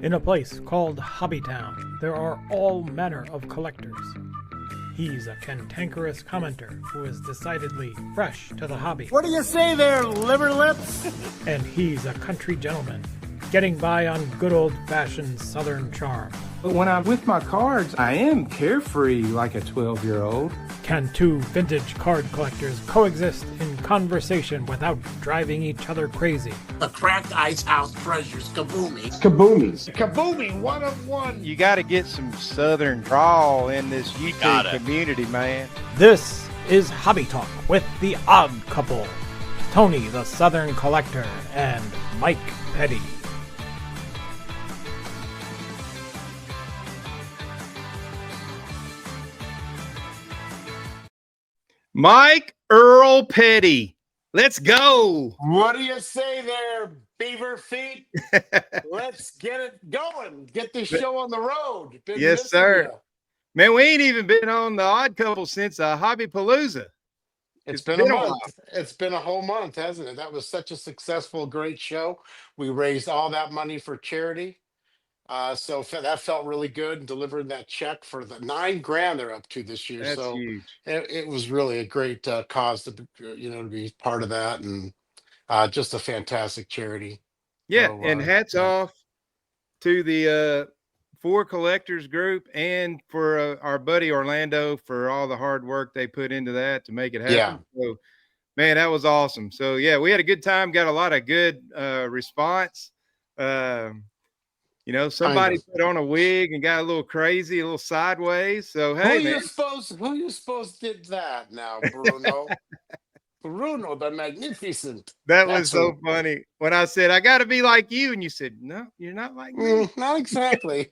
In a place called Hobbytown, there are all manner of collectors. He's a cantankerous commenter who is decidedly fresh to the hobby. What do you say there, liver lips? And he's a country gentleman, getting by on good old-fashioned Southern charm. But when I'm with my cards, I am carefree like a 12-year-old. Can two vintage card collectors coexist in conversation without driving each other crazy? The Cracked Ice House treasures Kaboomy. Kaboomies. Kaboomy, one of one. You got to get some Southern drawl in this YouTube community, man. This is Hobby Talk with the Odd Couple, Tony the Southern Collector and Mike Petty. Mike Earl Petty. Let's go. What do you say there, beaver feet? Let's get it going. Get this show on the road. Been Yes, missing sir. ya. Man, we ain't even been on the Odd Couple since Hobby Palooza. It's been a month. It's been a whole month, hasn't it? That was such a successful, great show. We raised all that money for charity. That felt really good, and delivering that check for the $9,000 they're up to this year. That's So huge. it was really a great cause to to be part of that, and just a fantastic charity. Yeah, So, and hats off to the Four Collectors group and for our buddy Orlando for all the hard work they put into that to make it happen. Yeah. So, man, that was awesome. So, yeah, we had a good time, got a lot of good response. Somebody put on a wig and got a little crazy, a little sideways. So, hey, who you suppose did that now, Bruno? Bruno the Magnificent. That was so funny. When I said, I got to be like you, and you said, no, you're not like me. Not exactly.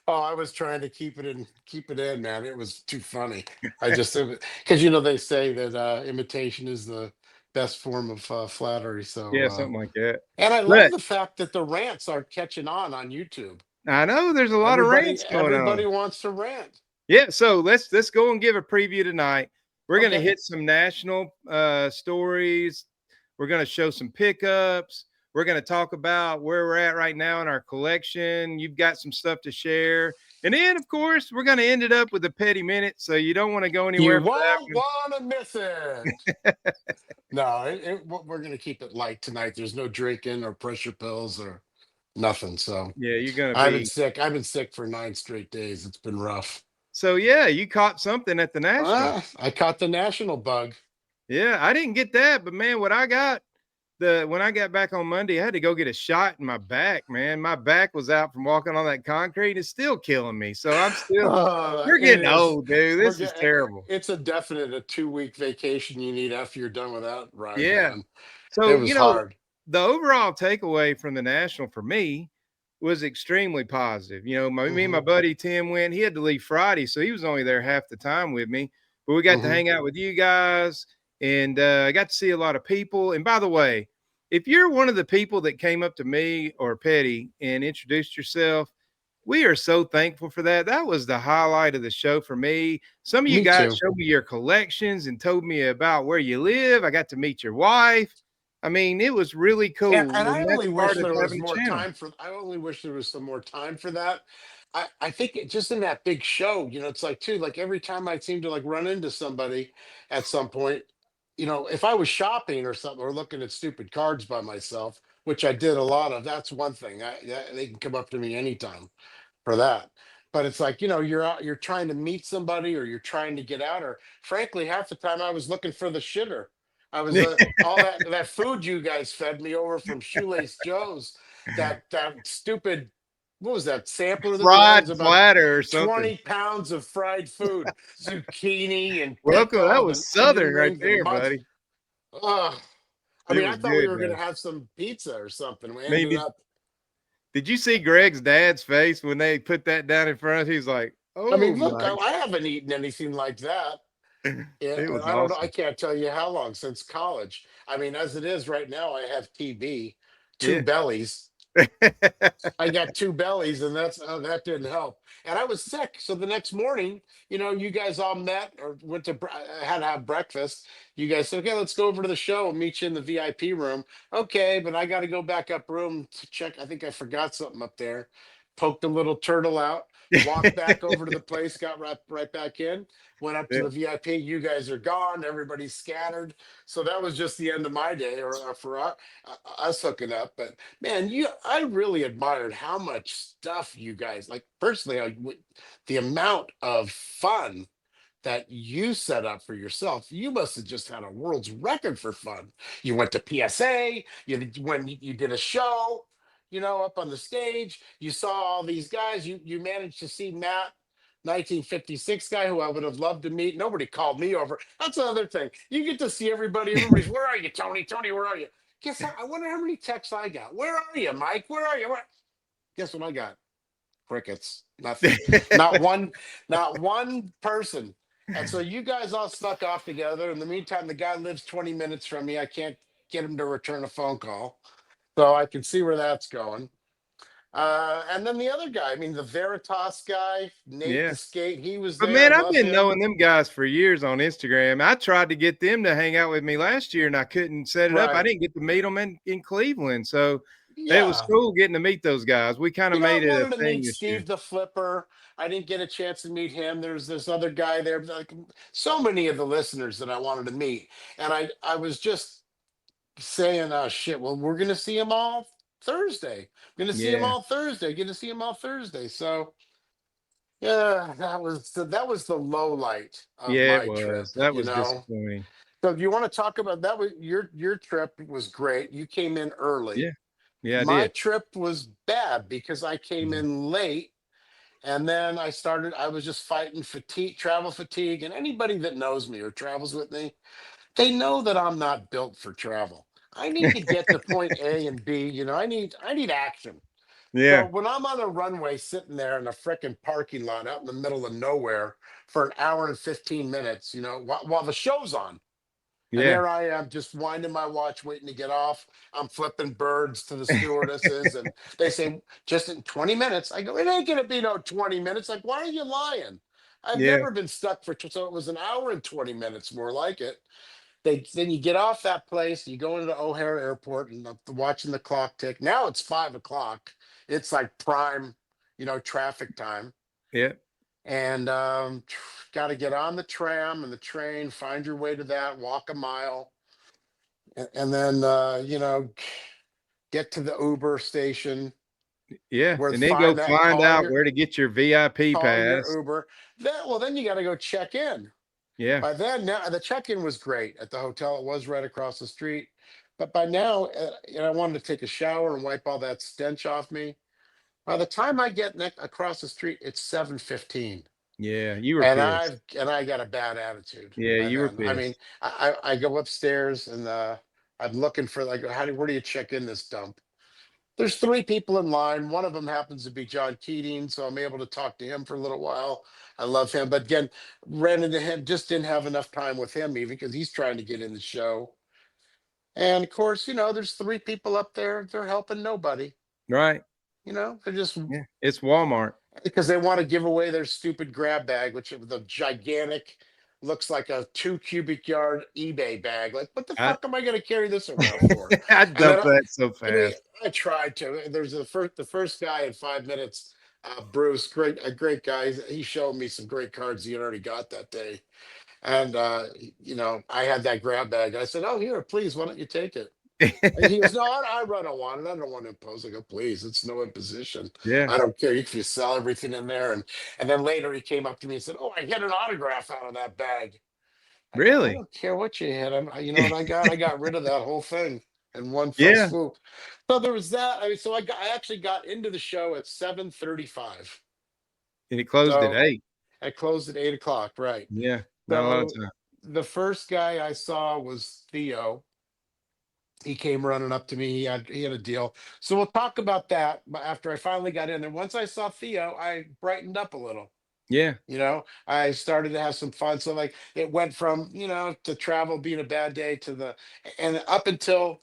Oh, I was trying to keep it in, man. It was too funny. I just, because they say that imitation is the best form of flattery. So Yeah, something like that. and I love the fact that the rants are catching on YouTube. I know there's a lot of rants going on. Everybody wants to rant. Yeah, so let's go and give a preview tonight. We're going to hit some national stories. We're going to show some pickups. We're going to talk about where we're at right now in our collection. You've got some stuff to share. And then, of course, we're going to end it up with a Petty Minute, so you don't want to go anywhere. You won't want to miss it. No, we're going to keep it light tonight. There's no drinking or pressure pills or nothing. So yeah, you're going to I've been sick for 9 straight days. It's been rough. So, yeah, you caught something at the National. I caught the national bug. Yeah, I didn't get that. But, man, what I got, when I got back on Monday, I had to go get a shot in my back, man. My back was out from walking on that concrete. It's still killing me. So I'm still we're getting old, dude. This is terrible. It's a 2-week vacation you need after you're done with that ride. Yeah. Man. So, it was hard. The overall takeaway from the National for me was extremely positive. Me and my buddy Tim went. He had to leave Friday, so he was only there half the time with me. But we got to hang out with you guys, and I got to see a lot of people. And by the way, if you're one of the people that came up to me or Petty and introduced yourself, we are so thankful for that. That was the highlight of the show for me. Some of you guys showed me your collections and told me about where you live. I got to meet your wife. I mean, it was really cool. And I only wish there was more time for. I only wish there was some more time for that. I think just in that big show, it's like too. Like every time I seem to run into somebody at some point, if I was shopping or something or looking at stupid cards by myself, which I did a lot of, that's one thing. They can come up to me anytime for that. But it's like, you're out, you're trying to meet somebody or you're trying to get out, or frankly, half the time I was looking for the shitter. I was all that food you guys fed me over from Shoelace Joe's, that stupid, what was that sampler? Fried platter or something. 20 pounds of fried food, zucchini and that was Southern right there, buddy. I thought we were going to have some pizza or something. We ended up. Did you see Greg's dad's face when they put that down in front? He's like, "Oh, look, I haven't eaten anything like that." Yeah, I don't know. I can't tell you how long since college. As it is right now, I have TB, two bellies, I got two bellies, and that didn't help. And I was sick, so the next morning, you guys all met or went to had to have breakfast. You guys said, "Okay, let's go over to the show. and meet you in the VIP room." Okay, but I got to go back up room to check. I think I forgot something up there. Poked a little turtle out. Walked back over to the place. Got right back in. Went up to Yeah. the VIP. You guys are gone. Everybody's scattered. So that was just the end of my day, or for us hooking up. But man, I really admired how much stuff you guys like. Personally, the amount of fun that you set up for yourself. You must have just had a world's record for fun. You went to PSA. When you did a show, up on the stage. You saw all these guys. You managed to see Matt. 1956 guy who I would have loved to meet. Nobody called me over. That's another thing. You get to see everybody. Everybody's, where are you, Tony? Tony, where are you? Guess I wonder how many texts I got. Where are you, Mike? Where are you? Guess what I got? Crickets. Nothing. Not one. Not one person. And so you guys all snuck off together. In the meantime, the guy lives 20 minutes from me. I can't get him to return a phone call, so I can see where that's going. And then the other guy. I mean, the Veritas guy, Nate Yeah. the Skate. He was But there. man, I've Love been him. knowing them guys for years on Instagram. I tried to get them to hang out with me last year and I couldn't set it up. I Right. didn't get to meet them in Cleveland. So it was Yeah. cool getting to meet those guys. We kind of I made it a wanted to thing meet this year. Steve the Flipper. I didn't get a chance to meet him. There's this other guy there, like so many of the listeners that I wanted to meet. And I was just saying, oh shit, well, we're gonna see him all Thursday. Gonna see him Yeah. all Thursday. Gonna see him all Thursday. So yeah, that was the low light of Yeah, it my was. trip, That you was know. disappointing. So if you want to talk about that, was your trip was great. You came in early. Yeah. Yeah, I My did. trip was bad because I came Mhm. in late, and then I was just fighting fatigue, travel fatigue. And anybody that knows me or travels with me, they know that I'm not built for travel. I need to get to point A and B. I need action. So Yeah. when I'm on a runway sitting there in a frickin' parking lot out in the middle of nowhere for an hour and 15 minutes, while the show's on, and Yeah. there I am just winding my watch, waiting to get off. I'm flipping birds to the stewardesses, and they say, just in 20 minutes. I go, it ain't going to be no 20 minutes. Like, why are you lying? I've Yeah. never been stuck so it was an hour and 20 minutes, more like it. Then you get off that place, you go into O'Hare Airport, and watching the clock tick. Now it's 5 o'clock. It's like prime, traffic time. Yeah. And got to get on the tram and the train, find your way to that, walk a mile, and then get to the Uber station Yeah. where And then go find that find call out your where to get your VIP call your pass. Uber. Then you got to go check in. Yeah. By then, now the check-in was great at the hotel. It was right across the street. But by now, I wanted to take a shower and wipe all that stench off me. By the time I get across the street, it's 7:15, Yeah. You were and pissed. I got a bad attitude Yeah, by you were then. I mean, pissed. I go upstairs, and I'm looking for, like, where do you check in this dump? There's three people in line. One of them happens to be John Keating, so I'm able to talk to him for a little while. I love him, but again, ran into him, just didn't have enough time with him, even because he's trying to get in the show. And of course, there's three people up there. They're helping nobody. Right. They're just Yeah. It's Walmart. because they want to give away their stupid grab bag, which is the gigantic, looks like a 2 cubic yard eBay bag. Like, what the I fuck am I going to carry this around for? I And then dumped that so I mean, fast. I tried to. There's the first guy in 5 minutes, Bruce, a great guy. He showed me some great cards he had already got that day, and I had that grab bag. I said, "Oh, here, please, why don't you take it?" And he goes, "No, I don't want it. I don't want to impose." I go, "Please, it's no imposition. Yeah. I don't care if you sell everything in there." And then later he came up to me and said, "Oh, I get an autograph out of that bag." I go, "I Really? don't care what you hit. You know what I got? I got rid of that whole thing in one fell Yeah. swoop." So there was that. I mean, so I actually got into the show at 7:35. And it closed at So 8. I closed at 8 o'clock, right? Yeah. Not a lot of So time. the first guy I saw was Theo. He came running up to me. He had a deal. So we'll talk about that. But after I finally got in there, once I saw Theo, I brightened up a little. Yeah. I started to have some fun. So, like, it went from to travel being a bad day to and up until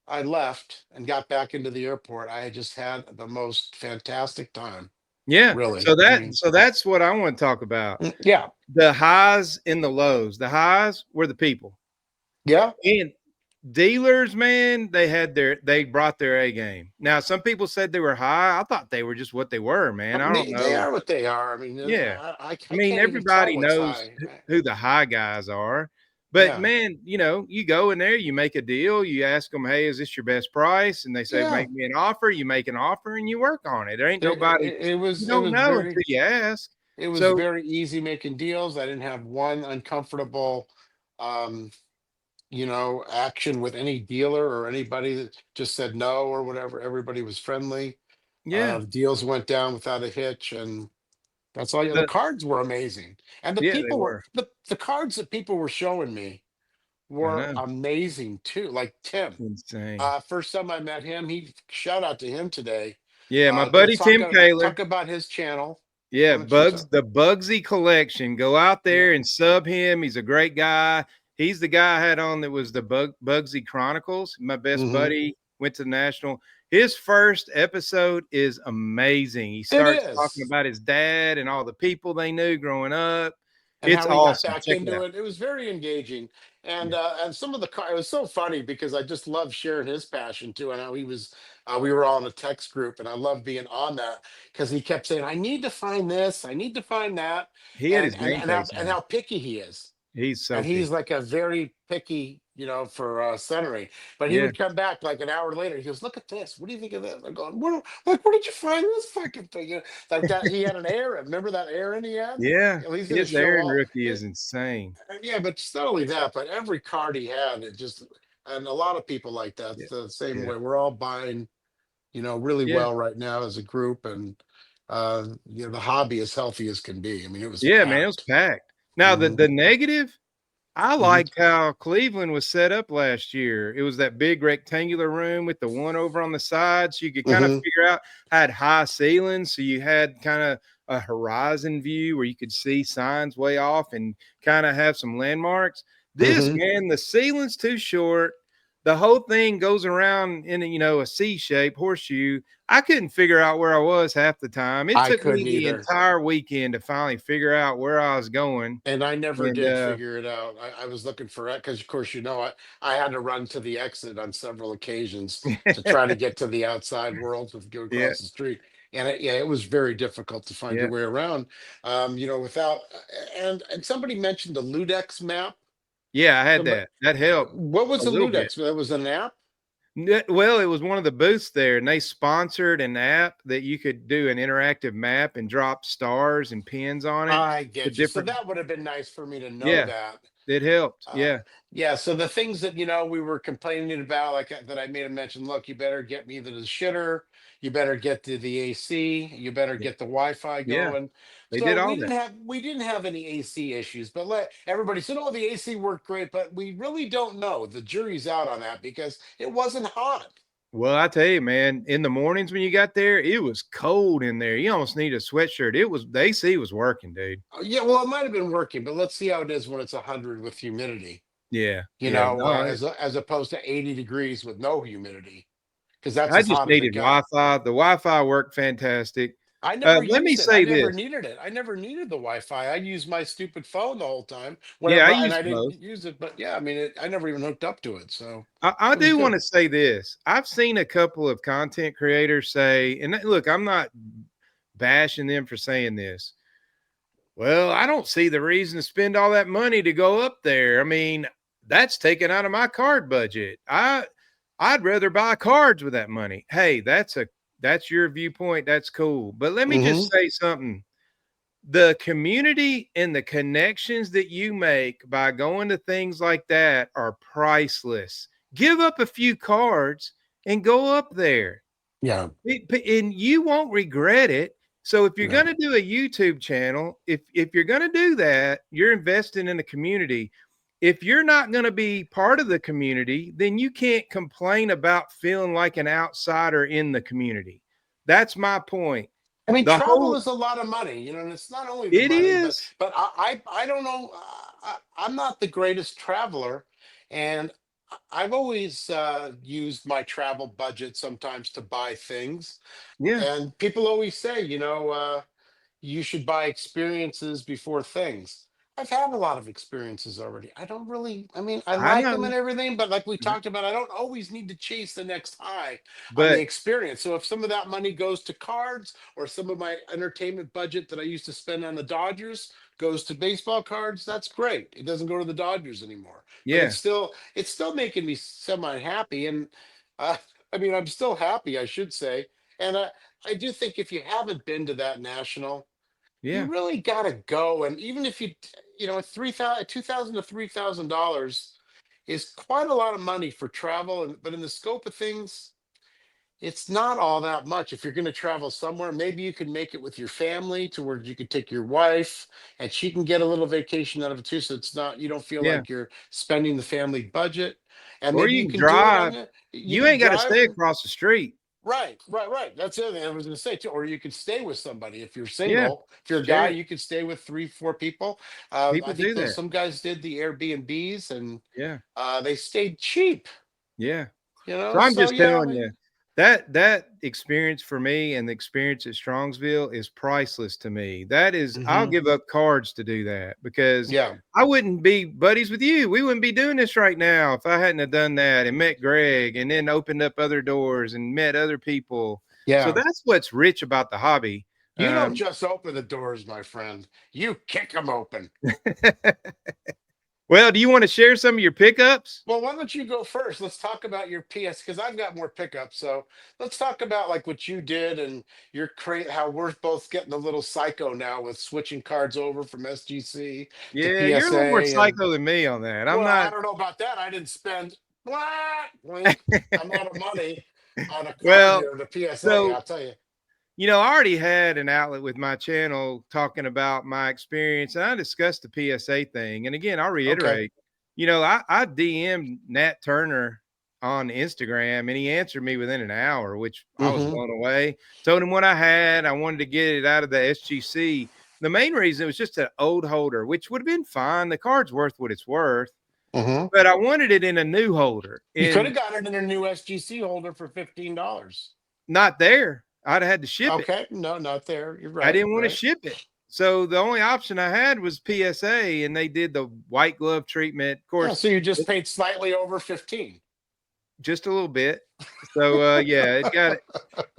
I left and got back into the airport, I just had the most fantastic time. Yeah. Really. So I mean, that's what I want to talk about. yeah, The highs and the lows. The highs were the people. yeah. And dealers, man, they brought their A game. Now, some people said they were high. I thought they were just what they were, man. I don't They know. are what they are. I mean, Yeah. I I mean, can't even tell everybody what's knows high. who the high guys are. But Yeah, man, you go in there, you make a deal, you ask them, "Hey, is this your best price?" And they say, yeah. "Make me an offer." You make an offer and you work on it. There ain't nobody you It don't was know until you ask. So, very easy making deals. I didn't have one uncomfortable, um, action with any dealer or anybody that just said no or whatever. Everybody was friendly. yeah. Deals went down without a hitch, and that's all. The The cards were amazing, and Yeah, they were. the cards that people were showing me I were know. amazing too. Like Tim, Insane. first time I met him, shout out to him today. Yeah, my Let's buddy Tim Kaler. talk about his channel. Why Yeah, don't you talk? The Bugsy Collection. Go out Yeah. there and sub him. He's a great guy. He's the guy I had on that was the Bugsy Chronicles. My best Hmm. buddy went to the national. His first episode is amazing. He It starts talking is. about his dad and all the people they knew growing up. And It's how he got awesome. back Check it into out. it. It was very engaging, Yeah. and some of the it was so funny because I just love sharing his passion too, and how he was. We were all in a text group, and I love being on that because he kept saying, "I need to find this, I need to find that," He had his game face and on. how picky he is. He's so And he's picky. like a very picky, for centering. But he Yeah. would come back like an hour later. He goes, "Look at this. What do you think of this?" I'm going, where did you find this fucking thing?" Like that. He had an Aaron. Remember that Aaron he had? Yeah. Well, he's going to His show Aaron all. rookie is insane. Yeah, but it's not only that, but every card he had, it just, and a lot of people like that. Yeah. It's the same Yeah. way. We're all buying, really Yeah. well right now as a group, and the hobby as healthy as can be. I mean, it was Yeah, man, it was packed. packed. Now Hmm. the negative, I Hmm. liked how Cleveland was set up last year. It was that big rectangular room with the one over on the side, so you could kind of Hmm. figure out had high ceilings, so you had kind of a horizon view where you could see signs way off and kind of have some landmarks. This, Hmm. man, the ceiling's too short. The whole thing goes around in a C shape horseshoe. I couldn't figure out where I was half the time. It I took me couldn't the either. entire weekend to finally figure out where I was going. And I never And did figure it out. I was looking for it because, of course, I had to run to the exit on several occasions to try to get to the outside world to go yeah, across the street. And yeah, it was very difficult to find your yeah, way around, without. And somebody mentioned the Ludex map. yeah, I had Somebody, that. That helped what was a the little bit. Ludex? That was an app. Well, it was one of the booths there, and they sponsored an app that you could do an interactive map and drop stars and pins on it I to get you. So different. that would have been nice for me to know Yeah, that. it helped. Uh, Yeah, yeah, so the things that we were complaining about, like that I made a mention. Look, you better get me to the shitter. You better get to the AC. You better yeah, get the Wi-Fi yeah. going. They So did all that. we didn't have any AC issues, but let everybody said, "Oh, the AC worked great," but we really don't know. The jury's out on that because it wasn't hot. Well, I tell you, man, in the mornings when you got there, it was cold in there. You almost need a sweatshirt. It was the AC was working, dude. Yeah, well, it might have been working, but let's see how it is when it's 100 with humidity. Yeah, yeah. No, As opposed to 80 degrees with no humidity, because that's I as just hot as it needed got. Wi-Fi. The Wi-Fi worked fantastic. I never Let me used it. I say never this. needed it. I never needed the Wi-Fi. I used my stupid phone the whole time. Yeah, I And used I didn't both. use it. But yeah, I mean, I never even hooked up to it, so I it was do want good. to say this. I've seen a couple of content creators say, and look, I'm not bashing them for saying this. Well, I don't see the reason to spend all that money to go up there. I mean, that's taken out of my card budget. I'd rather buy cards with that money. Hey, that's your viewpoint. That's cool. But let me Hmm. just say something. The community and the connections that you make by going to things like that are priceless. Give up a few cards and go up there. Yeah, And you won't regret it. So if you're yeah. going to do a YouTube channel, if you're going to do that, you're investing in the community. If you're not going to be part of the community, then you can't complain about feeling like an outsider in the community. That's my point. I mean, The travel whole is a lot of money, and it's not only the It money, is. but I don't know. I'm not the greatest traveler, and I've always used my travel budget sometimes to buy things, Yeah, and people always say, you should buy experiences before things. I've had a lot of experiences already. I don't really, I mean, I I like them know, and everything, but like we talked about, I don't always need to chase the next high on the but experience. So if some of that money goes to cards, or some of my entertainment budget that I used to spend on the Dodgers goes to baseball cards, that's great. It doesn't go to the Dodgers anymore, but yeah, it's still making me semi happy. And uh, I mean, I'm still happy, I should say. And I do think if you haven't been to that national, you yeah, really got to go. And even if three thousand, $2,000 to $3,000 is quite a lot of money for travel. And but in the scope of things, it's not all that much. If you're going to travel somewhere, maybe you could make it with your family to where you could take your wife and she can get a little vacation out of it too. So it's not, you don't feel yeah. like you're spending the family budget. And Or maybe you you can can do it on drive. the, you You could ain't got to drive stay and across the street. right, right, right. That's the other thing I was going to say too. Or you could stay with somebody if you're Yeah, single. If you're a guy, share it. you could stay with three, four people. I People think do those that. some guys did the Airbnbs, and Yeah, they stayed cheap. yeah. You So know, I'm so just yeah, I telling you mean, that experience for me and the experience at Strongsville is priceless to me. That is, I'll hmm give up cards to do that because yeah, I wouldn't be buddies with you. We wouldn't be doing this right now if I hadn't have done that and met Greg and then opened up other doors and met other people. So yeah. that's what's rich about the hobby. You don't Um, just open the doors, my friend. You kick them open. well, do you want to share some of your pickups? Well, why don't you go first? Let's talk about your PS because I've got more pickups. So let's talk about like what you did and your create how we're both getting a little psycho now with switching cards over from SGC to Yeah, you're a little more PSA. And psycho than me on that. I'm well, I not. don't know about that. I didn't spend blah, blink amount of money on a card Well, here to PSA. so I'll tell you. I already had an outlet with my channel talking about my experience, and I discussed the PSA thing. And again, I'll Okay. reiterate, I DM'd Nat Turner on Instagram, and he answered me within an hour, which I was Mm-hmm. blown away. Told him what I had. I wanted to get it out of the SGC. The main reason it was just an old holder, which would have been fine. The card's worth what it's worth, Mm-hmm. but I wanted it in a new holder, You could have and got it in a new SGC holder for $15. not there. I'd have had to ship it. Okay. No, not there. You're I right. didn't want to Right. ship it. So the only option I had was PSA, and they did the white glove treatment. Of Oh, course, so you just paid slightly over 15. just a little bit. So yeah,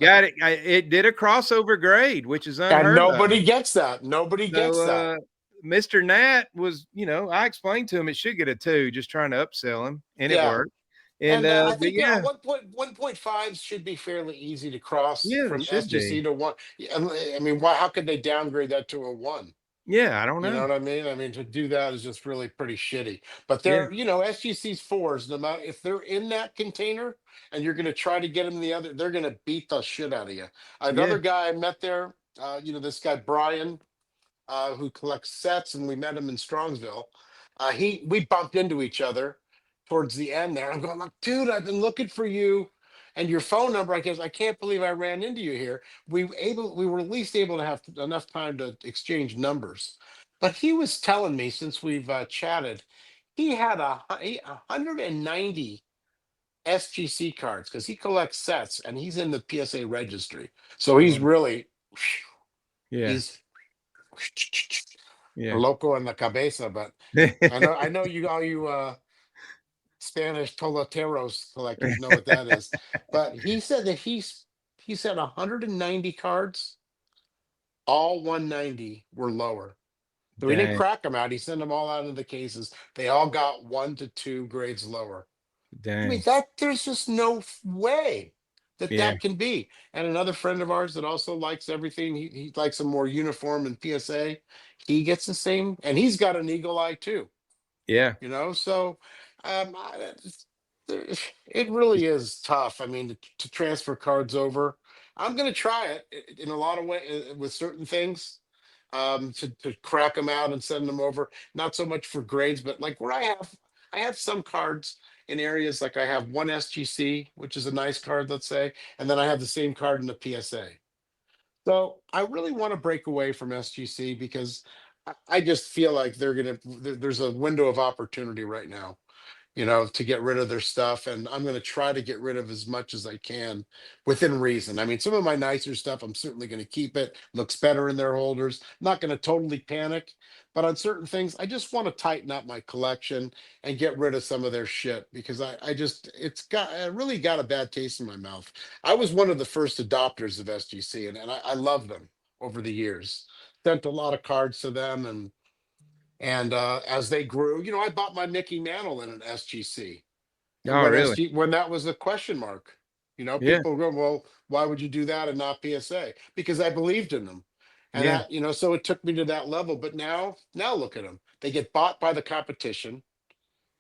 it did a crossover grade, which is And unheard of. nobody gets that. Nobody So gets that. Mr. Nat was, I explained to him it should get a 2, just trying to upsell him, and it Yeah. worked. And And I but think yeah, 1.5 should be fairly easy to cross yeah, it from should SGC be. to one. Yeah, I mean, why? How could they downgrade that to a one? Yeah, I don't You know know. what I mean? I mean, to do that is just really pretty shitty. But Yeah, SGC's fours, no matter if they're in that container and you're going to try to get them in the other, they're going to beat the shit out of you. yeah, Another guy I met there, this guy Brian, who collects sets, and we met him in Strongsville. We bumped into each other towards the end there. I'm going like, dude, I've been looking for you and your phone number. I guess I can't believe I ran into you here. We were at least able to have enough time to exchange numbers. But he was telling me since we've chatted, he had 190 SGC cards because he collects sets and he's in the PSA registry. So he's wow. really Yeah, he's yeah. loco in the cabeza, but I know you all you Spanish toleteros collectors know what that is. But he said that he said 190 cards, all 190 were lower. So he didn't Dang, crack them out. He sent them all out of the cases. They all got 1 to 2 grades lower. I mean, dang. that there's just no way that Yeah, that can be. And another friend of ours that also likes everything, he likes a more uniform in PSA. He gets the same, and he's got an eagle eye too. yeah. So it really is tough. I mean, to transfer cards over. I'm going to try it in a lot of ways with certain things, to crack them out and send them over. Not so much for grades, but like where I have some cards in areas like I have one SGC, which is a nice card, let's say, and then I have the same card in the PSA. So I really want to break away from SGC because I just feel like there's a window of opportunity right now. to get rid of their stuff. And I'm going to try to get rid of as much as I can within reason. I mean, some of my nicer stuff, I'm certainly going to keep it. Looks better in their holders. Not going to totally panic, but on certain things, I just want to tighten up my collection and get rid of some of their shit because I really got a bad taste in my mouth. I was one of the first adopters of SGC, and I love them over the years. Sent a lot of cards to them, and as they grew, I bought my Mickey Mantle in an SGC. And Oh, really? when that was a question mark, Yeah. people go, well, why would you do that and not PSA? Because I believed in them. And Yeah. so it took me to that level. But now look at them. They get bought by the competition.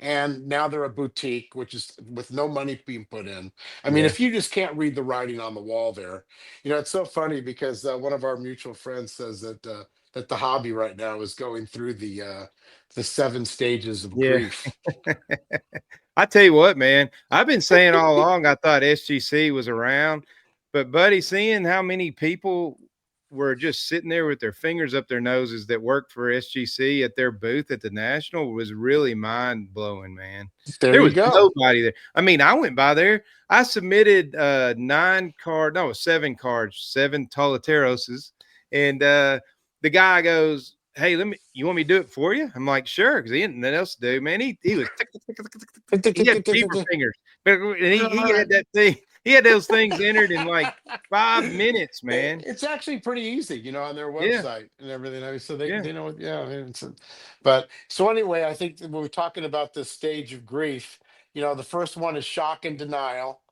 And now they're a boutique, which is with no money being put in. I mean, Yeah. if you just can't read the writing on the wall there, it's so funny because one of our mutual friends says that the hobby right now is going through the 7 stages of Yeah. grief. I tell you what, man, I've been saying all along I thought SGC was around, but buddy, seeing how many people were just sitting there with their fingers up their noses that worked for SGC at their booth at the National was really mind blowing, man. There There you was go. nobody there. I mean, I went by there. I submitted 9 card, no, 7 cards, 7 Tolateroses, and the guy goes, "Hey, you want me to do it for you?" I'm like, "Sure," because he had nothing else to do, man. He was tick, tick, tick, tick, tick, tick, tick. He had beaver fingers, but and he had that thing. He had those things entered in like 5 minutes, man. It's actually pretty easy, on their Yeah, website and everything. I mean, so they yeah, they know what, yeah. I mean, but so anyway, I think that when we're talking about this stage of grief, the first one is shock and denial,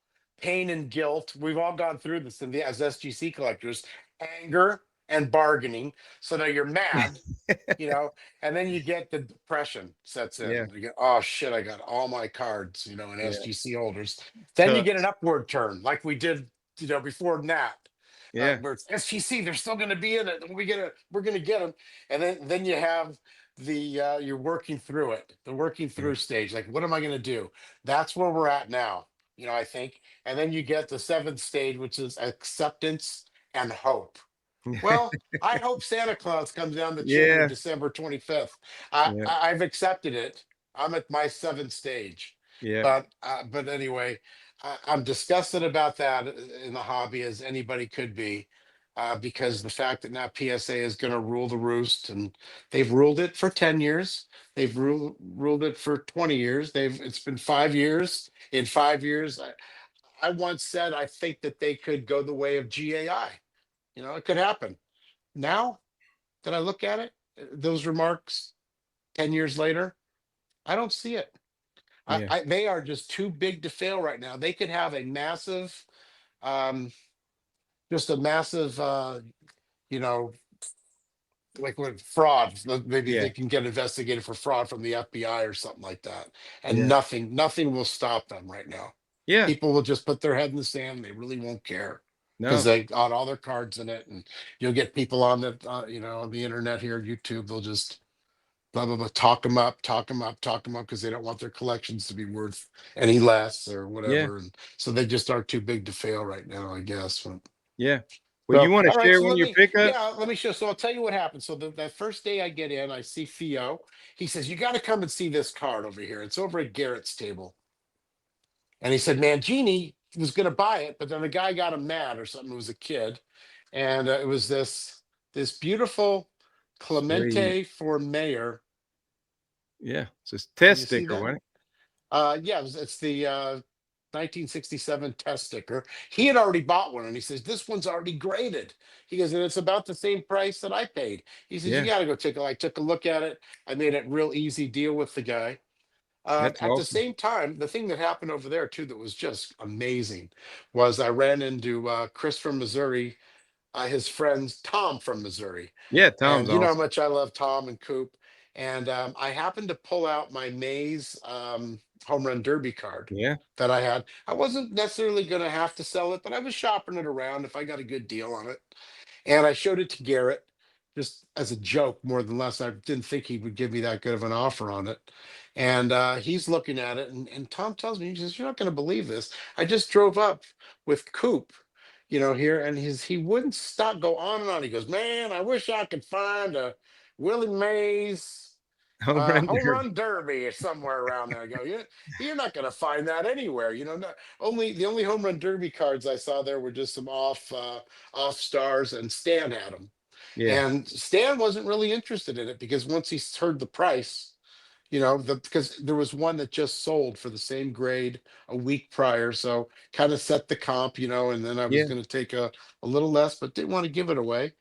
pain and guilt. We've all gone through this as SGC collectors, anger and bargaining. So now you're mad, you know, and then you get the depression sets yeah, in. You get, oh shit, I got all my cards, and yeah. SGC holders. Then you get an Tucks. upward turn, like we did, before Nat, Yeah, where it's SGC, they're still going to be in it. We're going to get them, and then you have you're working through it, the working yeah, through stage. Like, what am I going to do? That's where we're at now. I think, and then you get the seventh stage, which is acceptance and hope. Well, I hope Santa Claus comes down the chimney yeah, December 25th. I've accepted it. I'm at my seventh stage. yeah, But anyway, I'm disgusted about that in the hobby as anybody could be, because the fact that now PSA is going to rule the roost, and they've ruled it for 10 years. They've ruled it for 20 years. It's been 5 years. In 5 years, I once said I think that they could go the way of GAI. It could happen. Now that I look at it, those remarks 10 years later, I don't see it. yeah, They are just too big to fail right now. They could have a massive, um, just a massive, you know, like with fraud. Maybe yeah, they can get investigated for fraud from the FBI or something like that. And yeah, nothing will stop them right now. yeah. People will just put their head in the sand. They really won't care because No, they got all their cards in it. And you'll get people on on the internet here, YouTube. They'll just blah blah blah, talk them up, talk them up, talk them up because they don't want their collections to be worth any less or yeah, whatever. And so they just are too big to fail right now, I guess. yeah. Well, you So, want all to right. share So one of your pickups? let me show. So I'll tell you what happened. So that first day I get in, I see Theo. He says, "You got to come and see this card over here. It's over at Garrett's table." And he said, "Man, Jeannie was going to buy it, but then the guy got him mad or something. It was a kid, and it was this beautiful Sweet. Clemente for mayor. Yeah, it's a Can test you see sticker, that? wasn't Yeah, it's the 1967 test sticker. He had already bought one, and he says this one's already graded. He goes, and it's about the same price that I paid. He it? says you Yeah, got to go take a. I took a look at it. I made it real easy deal with the guy. that's At the awesome. same time, the thing that happened over there too that was just amazing was I ran into Chris from Missouri, his friends Tom from Missouri, Yeah, Tom's and you know how awesome. much I love Tom and Coop. And I happened to pull out my Mays home run derby card Yeah, that I had. I wasn't necessarily going to have to sell it, but I was shopping it around if I got a good deal on it. And I showed it to Garrett just as a joke, more than less. I didn't think he would give me that good of an offer on it. And he's looking at it, and Tom tells me, he says, "You're not going to believe this. I just drove up with Coop, here, and he wouldn't stop, go on and on. He goes, man, I wish I could find a Willie Mays." Home run Home derby. run derby or somewhere around there. I go, you're not going to find that anywhere. Only the only home run derby cards I saw there were just some off stars, and Stan had them. Yeah. And Stan wasn't really interested in it because once he heard the price, because there was one that just sold for the same grade a week prior, so kind of set the comp, and then I was Yeah. going to take a little less, but didn't want to give it away.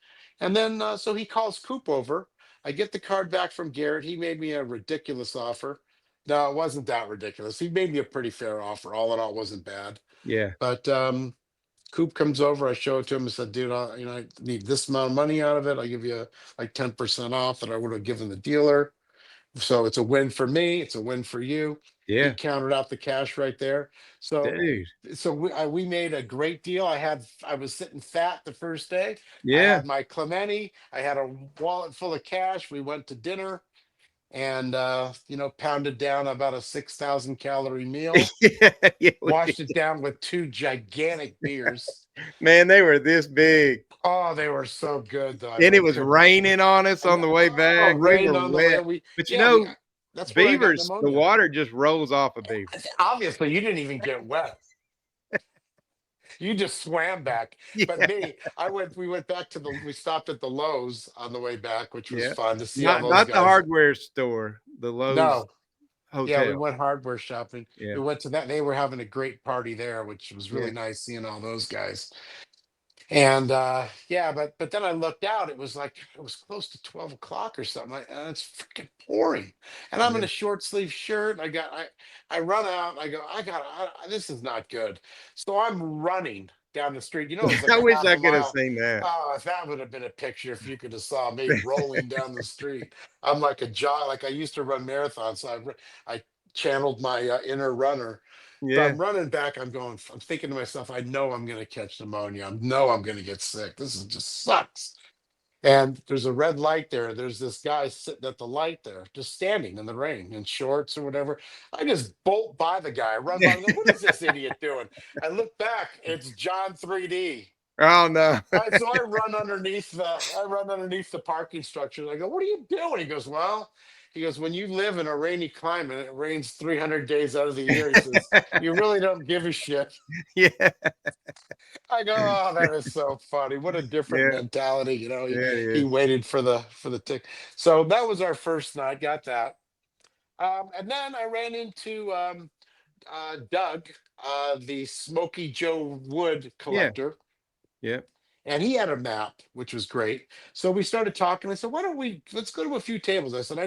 And then so he calls Coop over. I get the card back from Garrett. He made me a ridiculous offer. No, it wasn't that ridiculous. He made me a pretty fair offer. All in all, it wasn't bad. Yeah. But Coop comes over. I show it to him and said, "Dude, I need this amount of money out of it. I'll give you like 10% off that I would have given the dealer." So it's a win for me. It's a win for you. He Yeah. counted out the cash right there. So Dude. we made a great deal. I was sitting fat the first day. I Yeah. had my Clementi. I had a wallet full of cash. We went to dinner and pounded down about a 6,000 calorie meal. Yeah. Yeah. Washed it down with two gigantic beers. Man, they were this big. Oh, they were so good though. And I it was couldn't. raining on us on the way Oh, back. We rained were on the way. wet. We But yeah we. That's where I got beavers, the pneumonia. water just rolls off of beavers. Obviously, you didn't even get wet. You just swam back. But Yeah. me, we went back we stopped at the Lowe's on the way back, which was Yeah. fun to see all Not those not the guys. hardware store, the Lowe's No, yeah, we hotel. went hardware shopping. Yeah. We went to that. They were having a great party there, which was Yeah. really nice seeing all those guys. And yeah, but then I looked out. It was close to 12 o'clock or something. It's freaking pouring, and I'm in Yeah. a short sleeve shirt. I run out. I go. This is not good. So I'm running down the street. It was like I a wish half I a could have mile. seen that. Oh, if that would have been a picture, if you could have saw me rolling down the street. I'm like a jog. Like I used to run marathons, so I channeled my inner runner. So Yeah. I'm running back. I'm thinking to myself, I know I'm going to catch pneumonia. I know I'm going to get sick. This is just sucks. And there's a red light there. There's this guy sitting at the light there, just standing in the rain in shorts or whatever. I just bolt by the guy, run by him. I go, what is this idiot doing? I look back. It's John 3D. Oh no. So I run underneath the parking structure. And I go, what are you doing? He goes, when you live in a rainy climate, it rains 300 days out of the year. He says, you really don't give a shit. Yeah. I go, oh, that is so funny. What a different Yeah. mentality. Yeah, it He is. waited for the tick. So that was our first night. Got that. And then I ran into Doug, the Smoky Joe Wood Yeah. collector. Yeah. And he had a map, which was great. So we started talking. I said, let's go to a few tables. I said,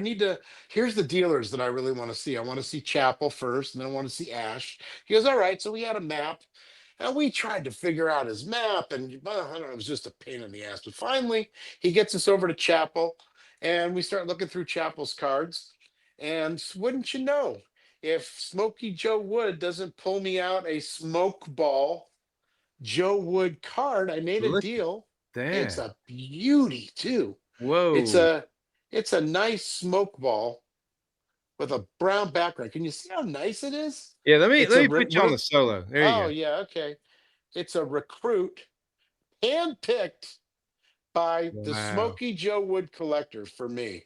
here's the dealers that I really want to see. I want to see Chapel first, and then I want to see Ash. He goes, all right. So we had a map, and we tried to figure out his map. And I don't know, it was just a pain in the ass. But finally, he gets us over to Chapel, and we start looking through Chapel's cards. And wouldn't you know, if Smoky Joe Wood doesn't pull me out a smoke ball Joe Wood card, I made a Look deal. at It's that. a beauty too. It's Whoa. a it's a nice smoke ball with a brown background. Can you see how nice it is? Yeah, let me It's a put you on the solo. There you oh go. yeah, okay. It's a recruit handpicked by the Wow. Smoky Joe Wood collector for me.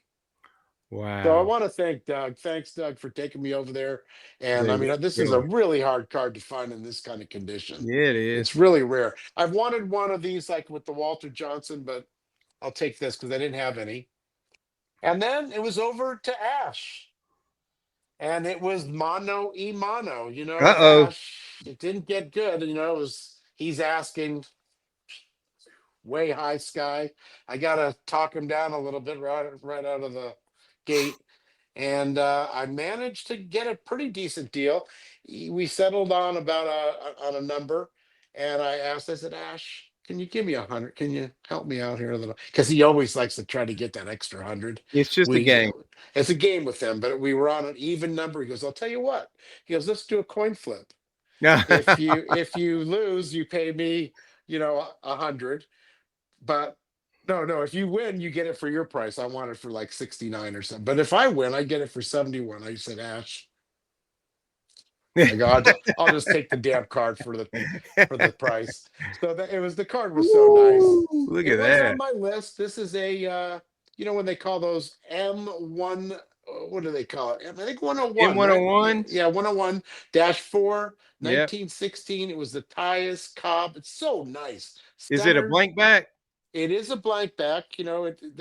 So I Wow. want to thank Doug. Thanks, Doug, for taking me over there. And I Dude, mean, that's this a good is a one. really hard card to find in this kind of condition. Yeah, it It's is. really rare. I've wanted one of these like with the Walter Johnson, but I'll take this because I didn't have any. And then it was over to Ash. And it was mano e mano, with Uh-oh. Ash. It didn't get good. He's asking way high sky. I gotta talk him down a little bit right out of the gate. And I managed to get a pretty decent deal. We settled on about on a number, and I said, Ash, can you give me 100? Can you help me out here a little? Because he always likes to try to get that extra 100. It's just a We game. It's a game with him, but we were on an even number. He goes, I'll tell you what. He goes, let's do a coin flip. If you lose, you pay me, 100. But no, if you win, you get it for your price. I want it for like 69 or something. But if I win, I get it for 71. I said, Ash, I go, I'll just take the damn card for the price. So the card was so nice. Look It at was on that. my list. This is a when they call those M1 what do they call it? I think 101, right? Yeah, M101s. yeah, 101 dash 4, Yep. 1916. It was the Tyus Cobb. It's so nice. Is it a Center. blank back? It is a blank back. They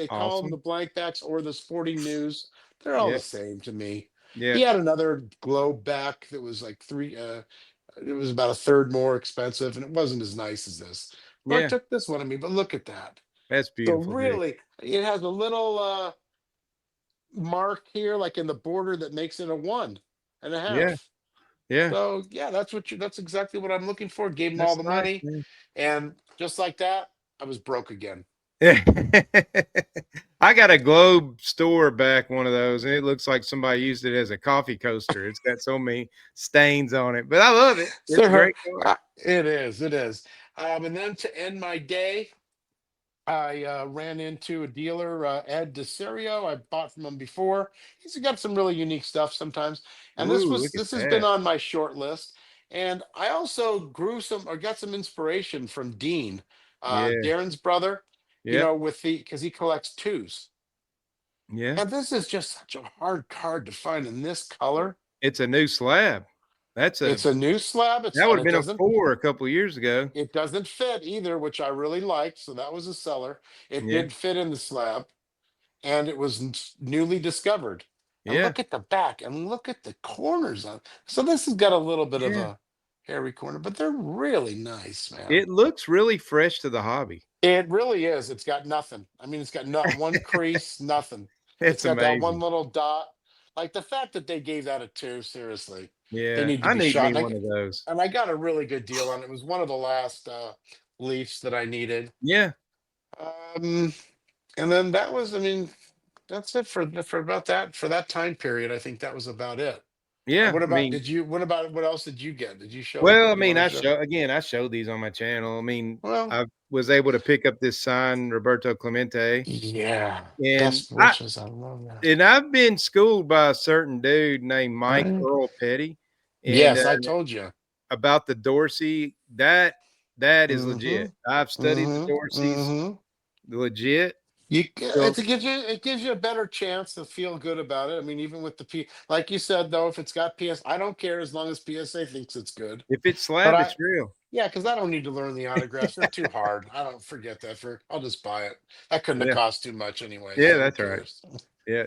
call them the Awesome. blank backs or the Sporting News. They're all the Yep. same to me. He Yep. had another globe back that was like three. It was about a third more expensive, and it wasn't as nice as this. So I Yeah. took this one of me. But look at that. That's So beautiful, dude. really, it has a little mark here, like in the border, that makes it a 1.5. Yeah. Yeah. So yeah, that's exactly what I'm looking for. Gave him all That's the nice, money, man. and just like that, I was broke again. I got a Globe store back, one of those, and it looks like somebody used it as a coffee coaster. It's got so many stains on it, but I love it. It's a So great car. it is, it is. And then to end my day, I ran into a dealer, Ed DeSerio. I bought from him before. He's got some really unique stuff sometimes, and Ooh, look at this has been that. on my short list. And I also grew some or got some inspiration from Dean, Yeah. Darren's brother. Yep. With the because he collects twos, Yeah. and this is just such a hard card to find in this color. It's a new slab. That's a It's a new slab. that would And have been a 4 a couple of years ago. it doesn't fit either, which I really liked. So that was a seller. It Yeah. did fit in the slab, and it was newly discovered. And Yeah. look at the back, and look at the corners on. So this has got a little bit of Yeah. a hairy corner, but they're really nice, man. It looks really fresh to the hobby. It really is. It's got nothing. I mean, it's got not one crease, nothing. It's It's got that one amazing. little dot. Like the fact that they gave that a 2, seriously, they Yeah. need to I be need shot. me one of those. And I got a really good deal on it. It was one of the last Leafs that I needed. Yeah. Um, and then that was, I mean, that's it for about that for that time period. I think that was about it. Yeah. What I about mean, did you? What about what else did you get? Did you show? well, I You mean, want to show? I showed these on my channel. I mean, Well, I was able to pick up this signed Roberto Clemente, yeah, and best wishes. I love that. I've been schooled by a certain dude named Mike Right? Earl Petty, and Yes, I told you. about the Dorsey, that is legit. Mm-hmm. I've studied the Mm-hmm. Dorseys, Mm-hmm. legit. It's So it gives you a better chance to feel good about it. I mean, even with the like you said though, if it's got PS, I don't care as long as PSA thinks it's good. if it's But slab, it's real. yeah, because I don't need to learn the autographs. They're too hard. I don't forget that I'll just buy it. That couldn't have Yeah, cost too much anyway, yeah, so who that's right. cares? Yeah,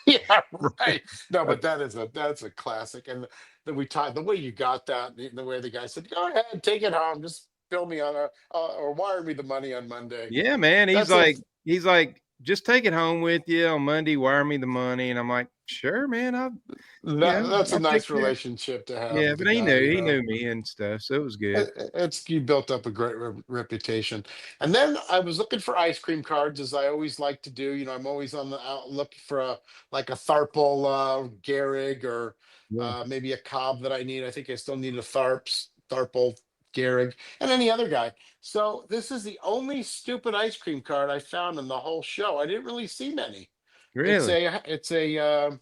Yeah, right. No, but that's a classic. And then we tied the way you got that, the way the guy said, "Go ahead, take it home. Just bill me on a or wire me the money on Monday." yeah, man. That's a He's like, just take it home with you on Monday. Wire me the money, and I'm like, sure, man. that's a I'll take nice care. relationship to have Yeah, with a but guy, he knew me and stuff, so it was good. It's you built up a great reputation. And then I was looking for ice cream cards, as I always like to do. I'm always on the out looking for a like a Tharple Gehrig, or Yeah, maybe a Cobb that I need. I think I still need a Tharple Gehrig, and any other guy. So this is the only stupid ice cream card I found in the whole show. I didn't really see many. really? It's a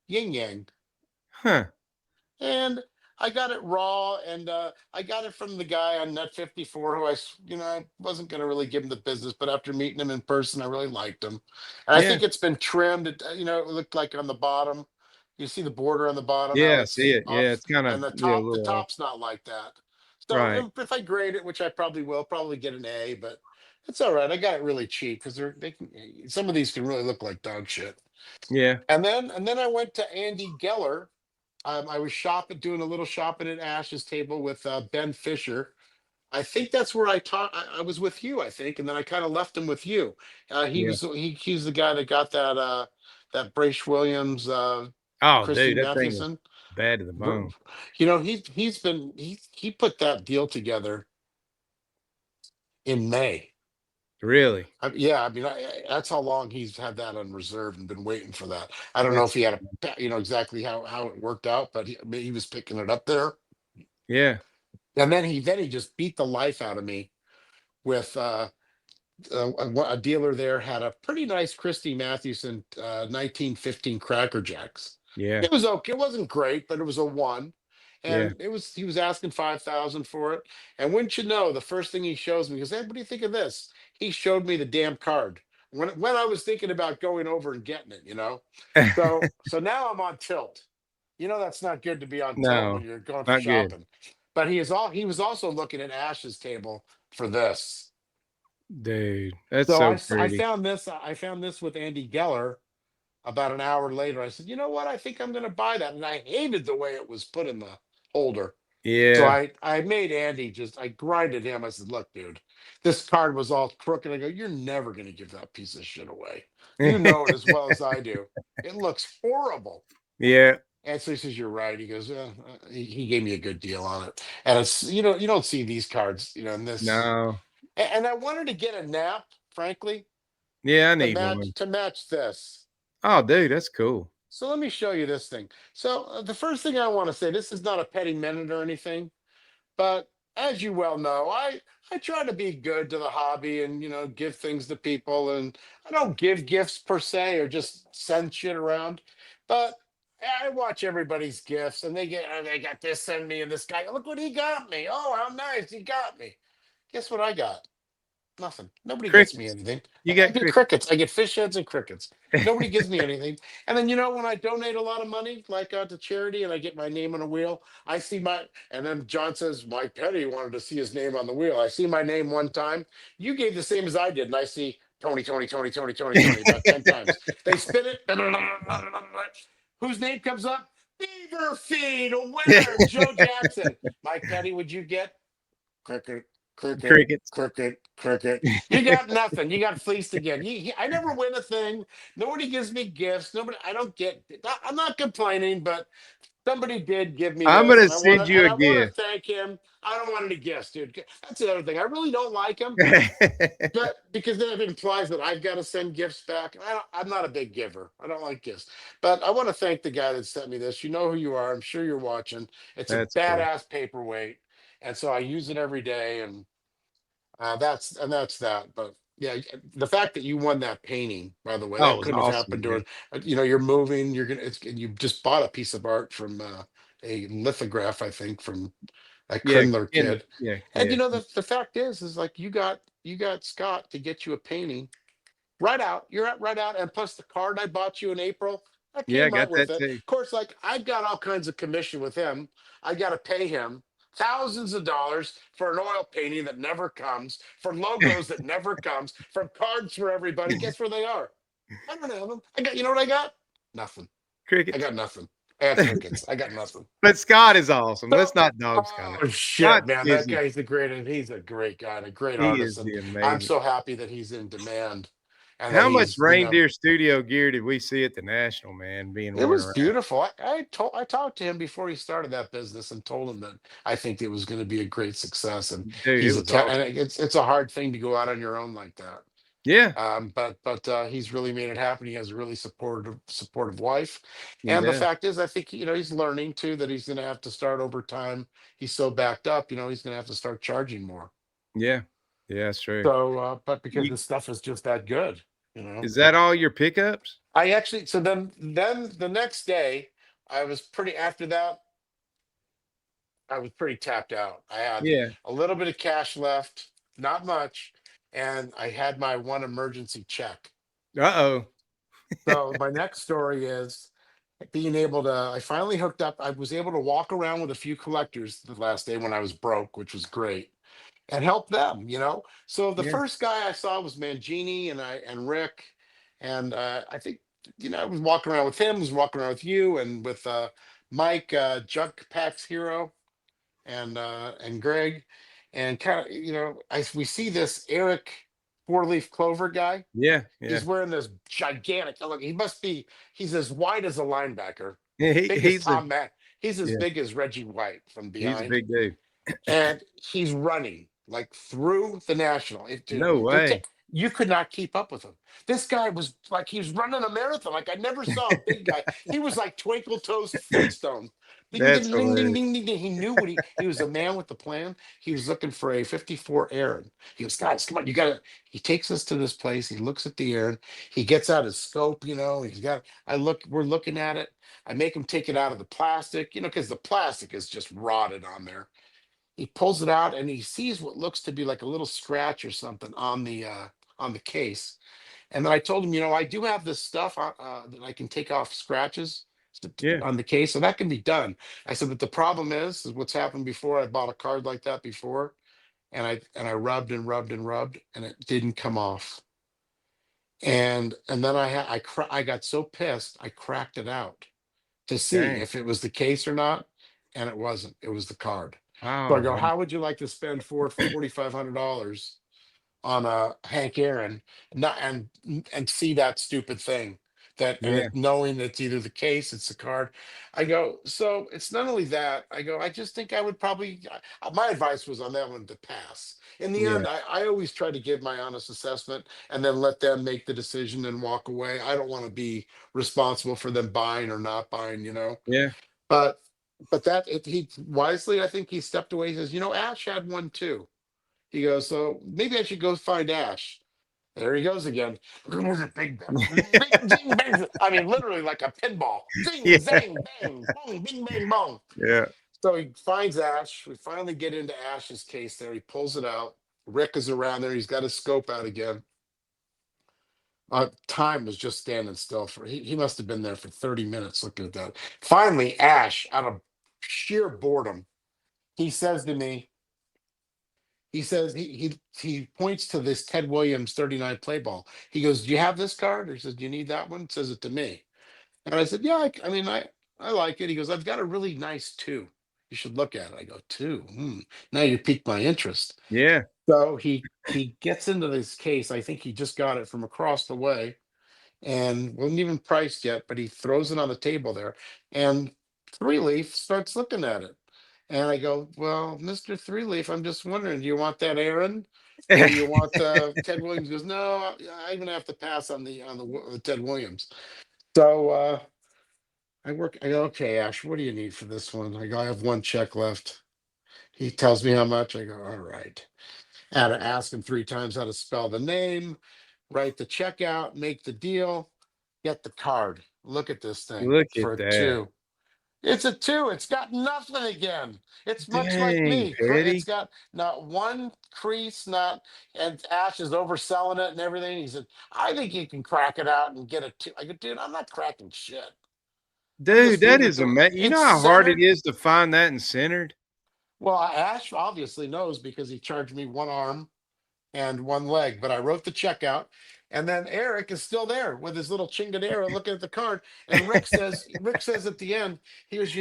yin yang, Huh? and I got it raw, and I got it from the guy on Net 54, who I wasn't going to really give him the business, but after meeting him in person, I really liked him, and I Yeah, think it's been trimmed. It looked like on the bottom, you see the border on the bottom, how yeah. I see it's it. Yeah, off, it's kind and of yeah, a the little off. top's not like that. So Right. if I grade it, which I probably will, probably get an A, but it's all right. I got it really cheap because some of these can really look like dog shit. Yeah, And then I went to Andy Geller. I was doing a little shopping at Ash's table with Ben Fisher. I think that's where I taught. I was with you, I think, and then I kind of left him with you. yeah. He's the guy that got that Brace Williams, Oh, Christy dude, that thing was Mathewson. bad to the Br- bone. He put that deal together in May. Really? Yeah, I mean, that's how long he's had that on reserve and been waiting for that. I don't know That's if he had exactly how it worked out, but he was picking it up there. yeah, And then he just beat the life out of me with a dealer there had a pretty nice Christy Mathewson 1915 Cracker Jacks. yeah, It was okay. It wasn't great, but it was a one. yeah. And he was asking 5,000 for it. And wouldn't you know, the first thing he shows me, he goes, "Hey, what do you think of this?" He showed me the damn card. when I was thinking about going over and getting it, you know. So now I'm on tilt. You know that's not good to be on tilt when No, you're going for not good. shopping. But he was also looking at Ash's table for this. Dude, that's So so pretty. I found this with Andy Geller about an hour later. I said, you know what? I think I'm going to buy that. And I hated the way it was put in the holder. So Yeah. I made Andy I grinded him. I said, look, dude, this card was all crooked. I go, you're never going to give that piece of shit away. You know it as well as I do. It looks horrible. Yeah. And so he says, you're right. He goes, he gave me a good deal on it. And it's, you don't see these cards, in this. No. And I wanted to get a nap, frankly, Yeah, I to need match one. to match this. Oh, dude, that's cool. So let me show you this thing. So the first thing I want to say, this is not a petty minute or anything, but as you well know, I try to be good to the hobby and give things to people, and I don't give gifts per se or just send shit around, but I watch everybody's gifts and they got this send me and this guy look what he got me. Oh, how nice he got me. Guess what I got? Nothing. Nobody gets me Crickets. anything. You I got get crickets. crickets. I get fish heads and crickets. Nobody gives me anything. And then when I donate a lot of money, like to charity, and I get my name on a wheel, I see and then John says Mike Petty wanted to see his name on the wheel. I see my name one time. You gave the same as I did, and I see Tony, Tony, Tony, Tony, Tony, Tony about 10 times. They spin it. Whose name comes up? Beaver Feed, a winner, Joe Jackson. Mike Petty, would you get? Cricket, cricket, Crickets. cricket, cricket. You got nothing. You got fleeced again. I never win a thing. Nobody gives me gifts. Nobody. I don't get. I'm not complaining, but somebody did give me I'm this, gonna and send you a I want to gift. thank him. I don't want any gifts, dude. That's the other thing. I really don't like him, but because then it implies that I've got to send gifts back. I'm not a big giver. I don't like gifts, but I want to thank the guy that sent me this. You know who you are. I'm sure you're watching. It's a That's cool. badass paperweight, and so I use it every day, and that's that. But yeah, the fact that you won that painting, by the way, Oh, it that was couldn't have awesome, happened man. during. You're moving. You just bought a piece of art from a lithograph, I think, from a Yeah, Krindler Kendall. kid. Yeah, And yeah. the fact is like you got Scott to get you a painting right out. You're at right out, and plus the card I bought you in April, that Yeah, I came got out with that it. too. Of course, like I've got all kinds of commission with him. I got to pay him thousands of dollars for an oil painting that never comes, for logos that never comes, for cards for everybody. Guess where they are? I don't have them. I got. You know what I got? Nothing. I Crickets. got nothing. I got crickets. I got nothing. But Scott is awesome. So, Let's not dog Scott. oh shit, Scott's man, that busy. guy's the greatest. He's a great guy and a great He artist, is and the I'm amazing. so happy that he's in demand and that How much he's, reindeer studio gear did we see at the National, man, being it worn was around? beautiful. I talked to him before he started that business and told him that I think it was going to be a great success, and Dude, it was and awesome. it's a hard thing to go out on your own like that. Yeah, But he's really made it happen. He has a really supportive wife, he and the does. fact is, I think he's learning too that he's going to have to start over time. He's so backed up, he's going to have to start charging more. Yeah. Yeah, that's true. So, but because You this stuff is just that good, is that all your pickups? I actually, so then the next day, I was pretty, after that, I was pretty tapped out. I had Yeah. a little bit of cash left, not much, and I had my one emergency check. Uh-oh. So my next story is being able to, I finally hooked up. I was able to walk around with a few collectors the last day when I was broke, which was great, and help them. So the Yeah. first guy I saw was Mangini and Rick, and I think I was walking around with him, was walking around with you and with Mike, Junk Packs Hero, and Greg, and kind of we see this Eric Four Leaf Clover guy. Yeah. Yeah. He's wearing this gigantic. Look, he's as wide as a linebacker, Yeah, big as he's a Tom Mack. He's as yeah, big as Reggie White from he's a behind, big dude. and he's running like through the national. Dude, No way. you could not keep up with him. This guy was like he was running a marathon. Like I never saw a big guy. He was like Twinkle Toes Flintstone. Ding That's ding ding ding hilarious. ding ding ding. He knew what he was a man with the plan. He was looking for a 54 Aaron. He goes, guys, come on, you gotta. He takes us to this place. He looks at the Aaron. He gets out his scope. He's got. We're looking at it. I make him take it out of the plastic. Because the plastic is just rotted on there. He pulls it out and he sees what looks to be like a little scratch or something on the case, And then I told him, I do have this stuff that I can take off scratches Yeah. on the case, so that can be done. I said, but the problem is what's happened before. I bought a card like that before, and I rubbed and rubbed and rubbed, and it didn't come off. And then I got so pissed I cracked it out to see Dang. if it was the case or not, and it wasn't. It was the card. So I Oh, go, wow. how would you like to spend $4,500 on a Hank Aaron, not and see that stupid thing, that and Yeah. it knowing it's either the case, it's the card. I go, so it's not only that. I go, I just think I would probably. My advice was on that one to pass. In the Yeah. end, I always try to give my honest assessment and then let them make the decision and walk away. I don't want to be responsible for them buying or not buying. Yeah. But he wisely, I think he stepped away. He says, Ash had one too. He goes, so maybe I should go find Ash. There he goes again. There's a big bing, zing, bang. I mean, literally like a pinball. Zing, Yeah. zang, bang, boom, bing, bang, bong. Yeah. So he finds Ash. We finally get into Ash's case there. He pulls it out. Rick is around there. He's got his scope out again. Time was just standing still for he must have been there for 30 minutes looking at that. Finally, Ash, out of sheer boredom, he says to me, he says he points to this Ted Williams 39 play ball. He goes, "Do you have this card?" He says, "Do you need that one?" Says it to me. And I said, "Yeah, I mean, I like it." He goes, "I've got a really nice two. You should look at it." I go, "Two? Now you piqued my interest." Yeah. So he gets into this case. I think he just got it from across the way and wasn't even priced yet, but he throws it on the table there. And Three Leaf starts looking at it. And I go, well, Mr. Three Leaf, I'm just wondering, do you want that Aaron? Or do you want Ted Williams? He goes, no, I'm gonna have to pass on the Ted Williams. So I go, okay, Ash, what do you need for this one? I go, I have one check left. He tells me how much. I go, all right. I had to ask him 3 times how to spell the name, write the check out, make the deal, get the card. Look at this thing Look for at a that. two. It's a two. It's got nothing again. It's much like Dang, me. It's Petty. got not one crease, and Ash is overselling it and everything. He said, I think you can crack it out and get a two. I go, dude, I'm not cracking shit. I'm Dude, just that leaving it is the way amazing. You know it's how hard it centered. is to find that and centered? Well, Ash obviously knows because he charged me one arm and one leg, but I wrote the check out. And then Eric is still there with his little chingadera looking at the card. And Rick says at the end, he goes,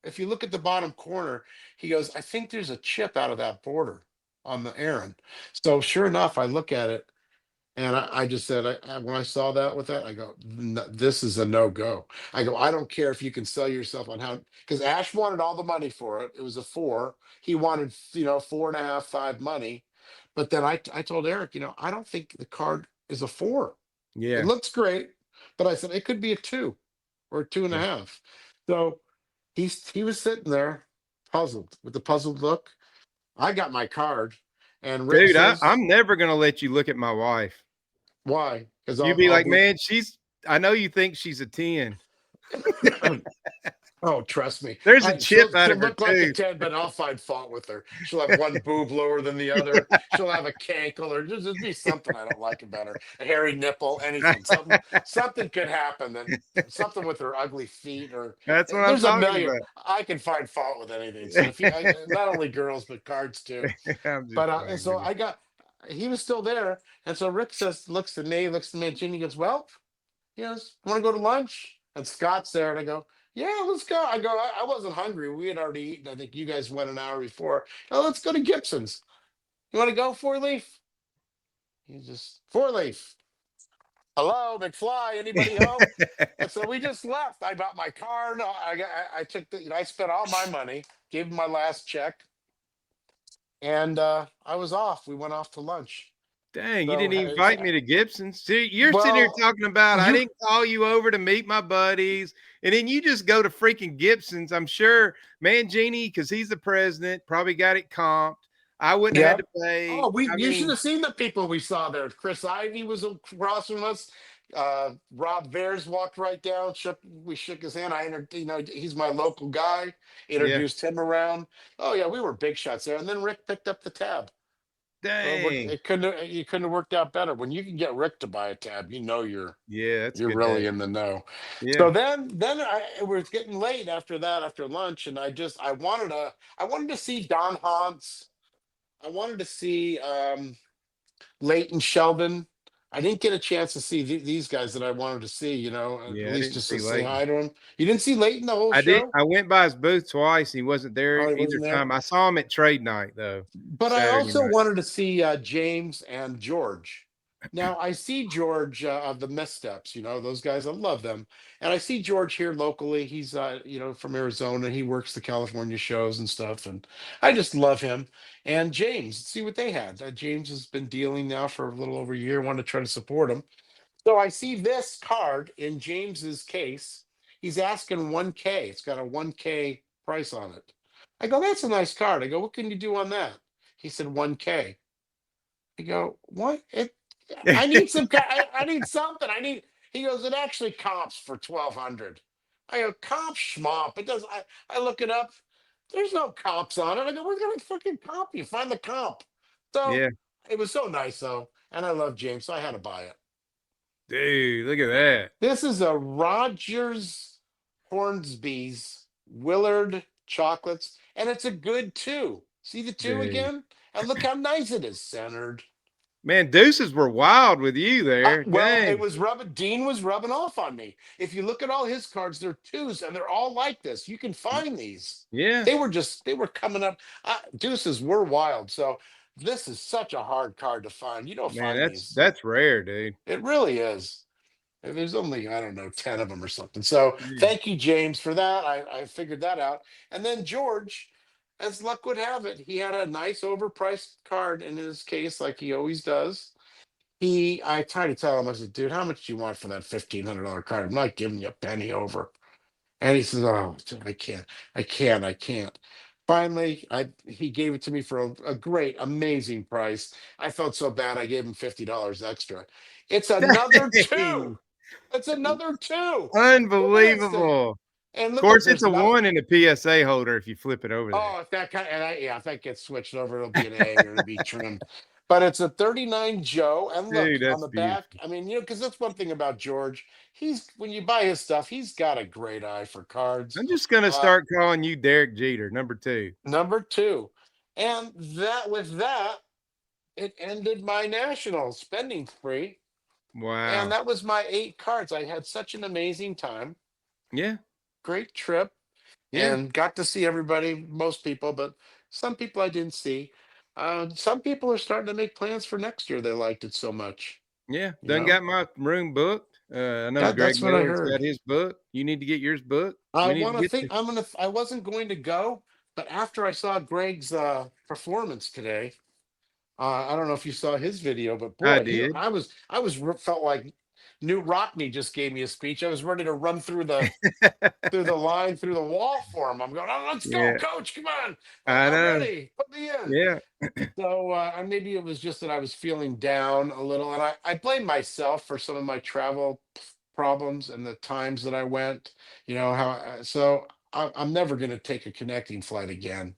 if you look at the bottom corner, he goes, I think there's a chip out of that border on the Aaron. So sure enough, I look at it and I just said, when I saw that with that, I go, this is a no go. I go, I don't care if you can sell yourself on how, because Ash wanted all the money for it. It was a four. He wanted, 4.5, five money. But then I told Eric, I don't think the card is a four. It Yeah. looks great, but I said it could be a two or a two and a Yeah. half. So he was sitting there puzzled with the puzzled look. I got my card, and Rick Dude, says, I'm never gonna let you look at my wife. why? Because You I'll be I'll like, be "Man, I know you think she's a 10." Oh, trust me. There's a I chip she'll out she'll of her look like a tooth. 10, but I'll find fault with her. She'll have one boob lower than the other. She'll have a cankle, or just be something I don't like about her. A hairy nipple, anything. Something could happen. Then something with her ugly feet, or That's what I'm there's a talking million. about. I can find fault with anything. So if not only girls but cards too. I'm just But and playing so with you. I got. He was still there, and so Rick looks to me, and Ginny goes, well. Yes, want to go to lunch? And Scott's there, and I go, yeah, let's go. I go, I wasn't hungry. We had already eaten. I think you guys went an hour before. Oh, let's go to Gibson's. You want to go, Four Leaf? He just, Four Leaf. Hello, McFly. Anybody home? And so we just left. I bought my car. No, I took I spent all my money, gave him my last check, and I was off. We went off to lunch. Dang, you So, didn't invite me to Gibson's. See, you're sitting here well, talking about I you, didn't call you over to meet my buddies, and then you just go to freaking Gibson's. I'm sure Mangini, because he's the president, probably got it comped. I wouldn't have had Yep. to pay. Oh, I you should mean, have seen the people we saw there. Chris Ivy was across from us. Rob Bears walked right down. We shook his hand. He's my local guy. yeah, Introduced him around. Oh yeah, we were big shots there. And then Rick picked up the tab. Dang. You couldn't have worked out better. When you can get Rick to buy a tab, you know Yeah, that's a you're good day. really in the know. Yeah. So then it was getting late after that, after lunch, and I wanted to see Don Hans. I wanted to see Leighton Sheldon. I didn't get a chance to see these guys that I wanted to see. At Yeah, I least didn't just to see say Leighton. hi to him. You didn't see Leighton the whole I did. show? I went by his booth twice. He wasn't Oh, there he either wasn't there. time. I saw him at trade night though, But I Saturday also night. wanted to see James and George. Now I see George of the Missteps, those guys. I love them, and I see George here locally. He's from Arizona. He works the California shows and stuff, and I just love him. And James, see what they had. James has been dealing now for a little over a year. Want to try to support him. So I see this card in James's case. He's asking 1K. It's got a 1K price on it. I go, that's a nice card. I go, what can you do on that? He said 1K. I go, what? I need I need something. He goes, it actually comps for 1,200. I go, comp schmop. It does. I look it up. There's no comps on it. I go, we're gonna fucking comp you. Find the comp. So Yeah, it was so nice though. And I love James, so I had to buy it. dude, look at that. This is a Rogers Hornsby's Willard chocolates, and it's a good two. See the two Dude. again? And look how nice it is centered. Man, deuces were wild with you there. Well, it Dang. was rubbing. Dean was rubbing off on me. If you look at all his cards, they're twos, and they're all like this. You can find these. Yeah, They were coming up. Deuces were wild. So this is such a hard card to find. You don't man, find that's these. that's rare, dude. It really is. And there's only, I don't know, 10 of them or something. So Yeah. thank you, James, for that. I figured that out. And then George, as luck would have it, he had a nice overpriced card in his case, like he always does. I tried to tell him, I said, dude, how much do you want for that $1,500 card? I'm not giving you a penny over. And he says, oh, dude, I can't. Finally, he gave it to me for a great, amazing price. I felt so bad. I gave him $50 extra. It's another two. Dang. It's another two. Look at this thing. Unbelievable. And Of look at course, it's there's a nothing. one in the PSA holder if you flip it over there. Oh, if that kind yeah, if that gets switched over, it'll be an A or it'll be trimmed. But it's a 39 Joe. And look Dude, on that's the back. beautiful. I mean, because that's one thing about George. When you buy his stuff, he's got a great eye for cards. I'm just gonna Uh, start calling you Derek Jeter, number 2. number two. And that, it ended my national spending spree. And Wow. that was my 8 cards. I had such an amazing time. Yeah, Great trip. yeah, And got to see everybody, most people, but some people I didn't see. Some people are starting to make plans for next year. They liked it so much. yeah. You Done know, got my room booked. I know Greg that's what I Miller's got heard. his book. You need to get yours booked. I We need want to to get think the I wasn't going to go, but after I saw Greg's performance today, I don't know if you saw his video, but I boy, did. felt like New Rockney just gave me a speech. I was ready to run through the line, through the wall for him. I'm going, oh, let's go, Yeah, coach. Come on. I I'm know. ready. Put me in. Yeah, So maybe it was just that I was feeling down a little, and I blame myself for some of my travel problems and the times that I went. I'm never going to take a connecting flight again.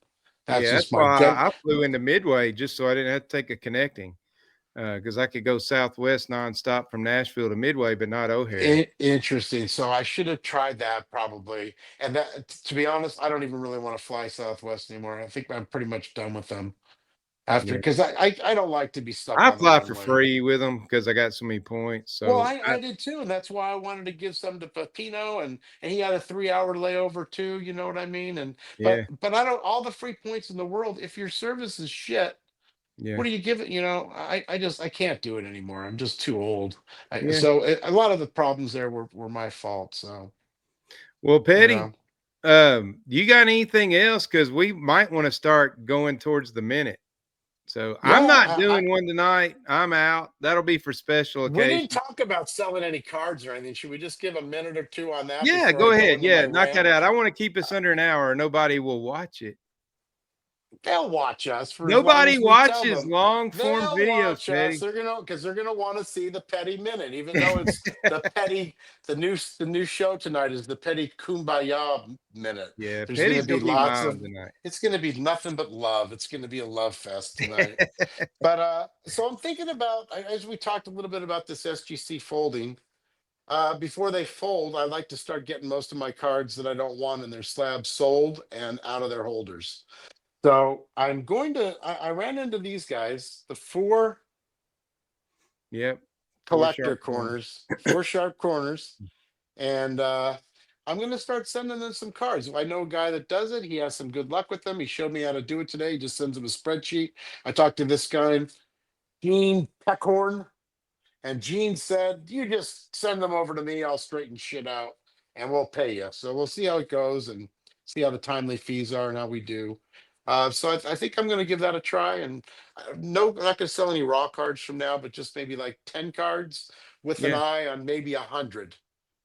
That's yeah, that's just my why gut. I flew into Midway just so I didn't have to take a connecting, because I could go Southwest nonstop from Nashville to Midway, but not O'Hare. Interesting. So I should have tried that probably. And to be honest, I don't even really want to fly Southwest anymore. I think I'm pretty much done with them after Yeah. because I don't like to be stuck I on the fly for runway. free with them because I got so many points, Well, so I did too, and that's why I wanted to give some to Pepino, and he had a 3 hour layover too. You know what I mean? And yeah, but I don't all the free points in the world. If your service is shit, yeah, what do you give it? I can't do it anymore. I'm just too old. yeah. A lot of the problems there were my fault. So Well, you Petty, know, you got anything else? Because we might want to start going towards the minute. So I'm yeah. not doing one tonight. I'm out. That'll be for special We didn't occasions. talk about selling any cards or anything. Should we just give a minute or two on that Yeah, before I go go ahead. into my Yeah, knock that rant? out. I want to keep us under an hour or nobody will watch it. They'll watch us for as long Nobody as we tell watches them. long form They'll videos, watch us. Petty. They're gonna want to see the petty minute, even though it's the petty. The new show tonight is the petty Kumbaya minute. Yeah, There's gonna Petty's be gonna be lots mild of. tonight. It's gonna be nothing but love. It's gonna be a love fest tonight. But so I'm thinking about as we talked a little bit about this SGC folding. Before they fold, I like to start getting most of my cards that I don't want in their slabs sold and out of their holders. So I'm going to. I ran into these guys, the four Yep. Four collector sharp corners. corners, four sharp corners, and I'm going to start sending them some cards. If I know a guy that does it, he has some good luck with them. He showed me how to do it today. He just sends them a spreadsheet. I talked to this guy, Gene Peckhorn. And Gene said, "You just send them over to me. I'll straighten shit out and we'll pay you." So we'll see how it goes and see how the timely fees are and how we do. So I think I'm going to give that a try. And no, I'm not going to sell any raw cards from now, but just maybe like 10 cards with an Yeah. eye on maybe 100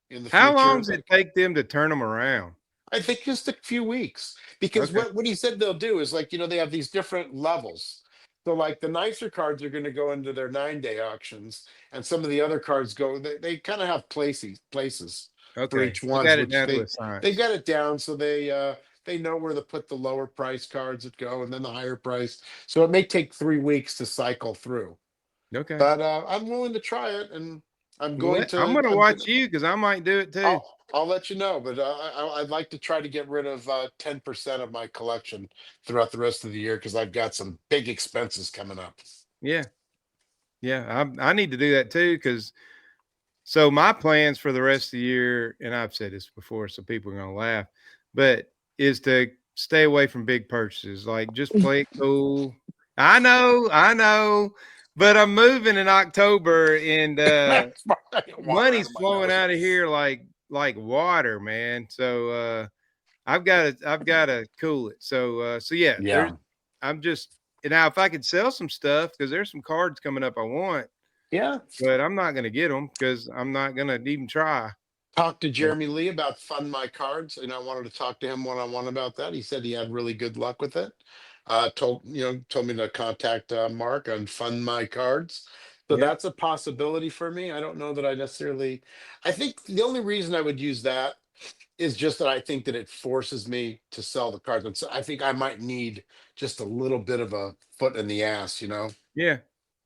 in the How long future. does it take them to turn them around? I think just a few weeks because Okay. what he said they'll do is like, they have these different levels. So like the nicer cards are going to go into their 9-day auctions and some of the other cards they kind of have places for Okay. each They ones, got it which down to a they science. got it down. So they know where to put the lower price cards that go and then the higher price. So it may take 3 weeks to cycle through, Okay. but I'm willing to try it and Well, I'm gonna I'm watch gonna you because I might do it too. I'll let you know, but I'd like to try to get rid of 10% of my collection throughout the rest of the year because I've got some big expenses coming up. Yeah. Yeah. I need to do that too because so my plans for the rest of the year, and I've said this before, so people are gonna laugh, but is to stay away from big purchases. Like just play it cool. I know, but I'm moving in October and That's water out money's of my flowing nose. out of here like water, man. So I've gotta cool it. So yeah, Yeah, I'm just now if I could sell some stuff because there's some cards coming up I want, yeah. but I'm not gonna get them because I'm not gonna even try. Talked to So, Jeremy Lee about Fund My Cards, and I wanted to talk to him one on one about that. He said he had really good luck with it. Told me to contact Mark on Fund My Cards. So yeah, that's a possibility for me. I don't know that I necessarily. I think the only reason I would use that is just that I think that it forces me to sell the cards. And so I think I might need just a little bit of a foot in the ass, yeah,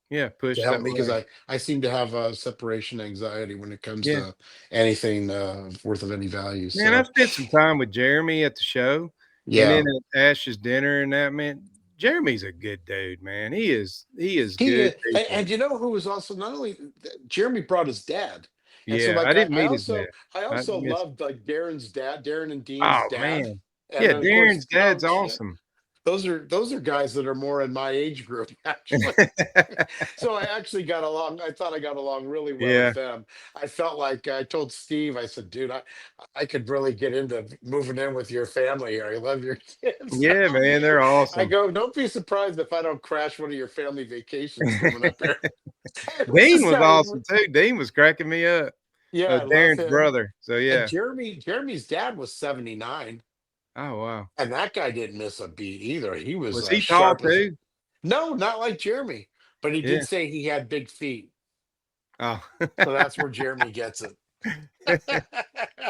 yeah. to Push help that me because way. I seem to have separation anxiety when it comes Yeah, to anything worth of any value. man. I So spent some time with Jeremy at the show, and then yeah, at Ash's dinner, and that man. Jeremy's a good dude, man. He is he good and people. you know who was also not only Jeremy brought his dad, and so Yeah, like I I, didn't I meet his also dad. I I also missed. loved like Darren's dad, Darren and Dean's Oh dad, man, and yeah. then of Darren's course dad's Coach. awesome. Those are guys that are more in my age group actually. So I actually got along. I thought I got along really well with Yeah, them. I felt like I told Steve, I said, "Dude, I could really get into moving in with your family here. I love your kids." yeah, Oh man. man, They're I awesome. go, "Don't be surprised if I don't crash one of your family vacations coming up here." Who's Dean this was guy? awesome too. Dean was cracking me up. Yeah, I love Darren's him. brother. So And yeah. Jeremy's dad was 79, Oh wow. and that guy didn't miss a beat either. He was Was he tall sharp as. too? No, not like Jeremy, but he did Yeah. say he had big feet. Oh. So that's where Jeremy gets it.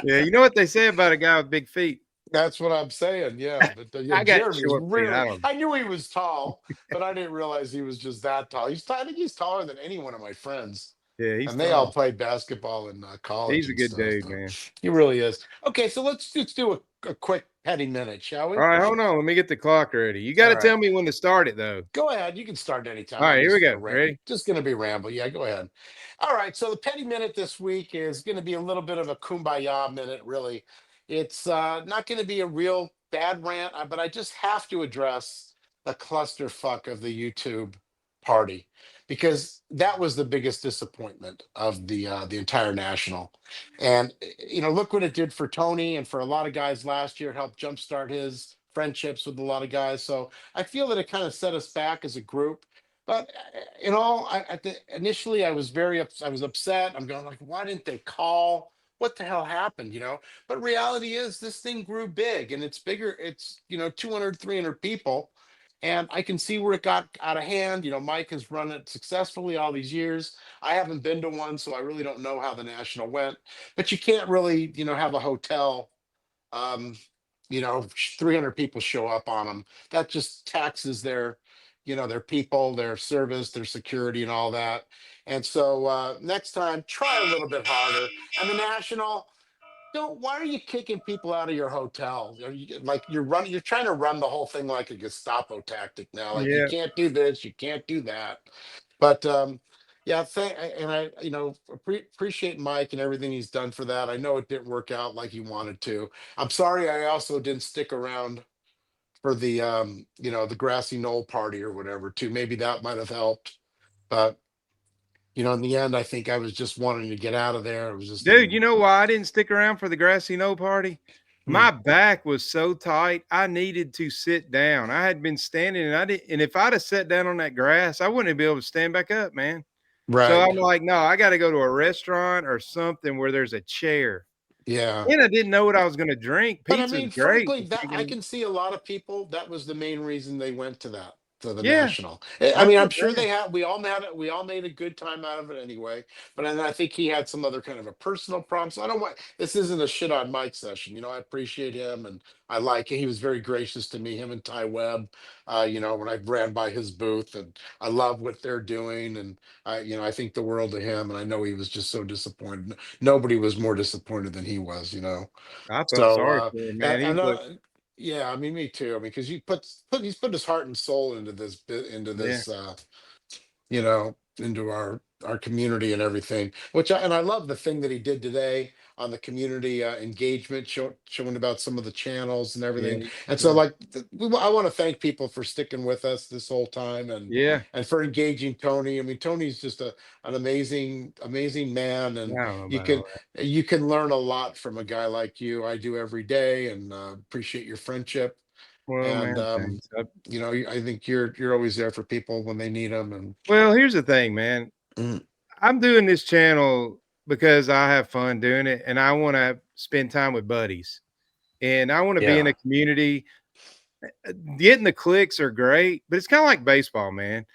Yeah, you know what they say about a guy with big feet? That's what I'm saying. Yeah, but yeah, I got Jeremy's short feet. really. I don't. I knew he was tall, but I didn't realize he was just that tall. I think he's taller than any one of my friends, Yeah, he's and they all tall. played basketball in college He's a and good stuff. dude, But man. he really is. Okay, so let's do a quick petty minute, shall All we? right, hold on. Let me get the clock ready. You got All to right. tell me when to start it, though. Go ahead. You can start All anytime. right, I'm here we just go. Ready? gonna be ramble. Yeah, go ahead. All right. So the petty minute this week is gonna be a little bit of a kumbaya minute, really. It's not gonna be a real bad rant, but I just have to address the clusterfuck of the YouTube party because that was the biggest disappointment of the entire national. And look what it did for Tony and for a lot of guys last year. It helped jumpstart his friendships with a lot of guys. So I feel that it kind of set us back as a group. But initially I was I was upset. I'm going like, why didn't they call? What the hell happened? But reality is this thing grew big and it's bigger. It's 200, 300 people. And I can see where it got out of hand. Mike has run it successfully all these years. I haven't been to one, so I really don't know how the national went. But you can't really, have a hotel, um, 300 people show up on them. That just taxes their people, their service, their security, and all that. And so next time, try a little bit harder. And the national, don't. Why are you kicking people out of your hotel? Like you're trying to run the whole thing like a Gestapo tactic now. Like you Yeah. can't do this, you can't do that. But yeah, and I appreciate Mike and everything he's done for that. I know it didn't work out like he wanted to. I'm sorry I also didn't stick around for the grassy knoll party or whatever too. Maybe that might have helped. But in the end, I think I was just wanting to get out of there. It was just Dude, you know why I didn't stick around for the grassy knoll party? hmm, My back was so tight, I needed to sit down. I had been standing and if I'd have sat down on that grass, I wouldn't be able to stand back up, man. So right. I'm like, no, I got to go to a restaurant or something where there's a chair. Yeah. And I didn't know what I was going to drink. But I Pizza's mean, great. frankly, that I can see a lot of people. That was the main reason they went to the Yeah, national. I that's mean, I'm what sure man. they had. We all made it. We all made a good time out of it anyway. But then I think he had some other kind of a personal problem. So I don't want. This isn't a shit on Mike session. I appreciate him and I like it. He was very gracious to me. Him and Ty Webb. When I ran by his booth, and I love what they're doing. And I think the world of him. And I know he was just so disappointed. Nobody was more disappointed than he was. I felt So, sorry for him, man. He and looked, yeah, I mean, me too. I mean, because he's put his heart and soul into into yeah, this, into our community and everything. And I love the thing that he did today on the community engagement, showing about some of the channels and yeah, everything. he And so, was, like, I want to thank people for sticking with us this whole time yeah. and for engaging Tony. I mean, Tony's just an amazing man, and I don't know you about can all that. you can learn a lot from a guy like you. I do every day, and appreciate your friendship. Well, And man, thanks. I think you're always there for people when they need them. And Well, here's the thing, man. mm, I'm doing this channel because I have fun doing it and I want to spend time with buddies and I want to be in yeah. a community. Getting the clicks are great, but it's kind of like baseball, man.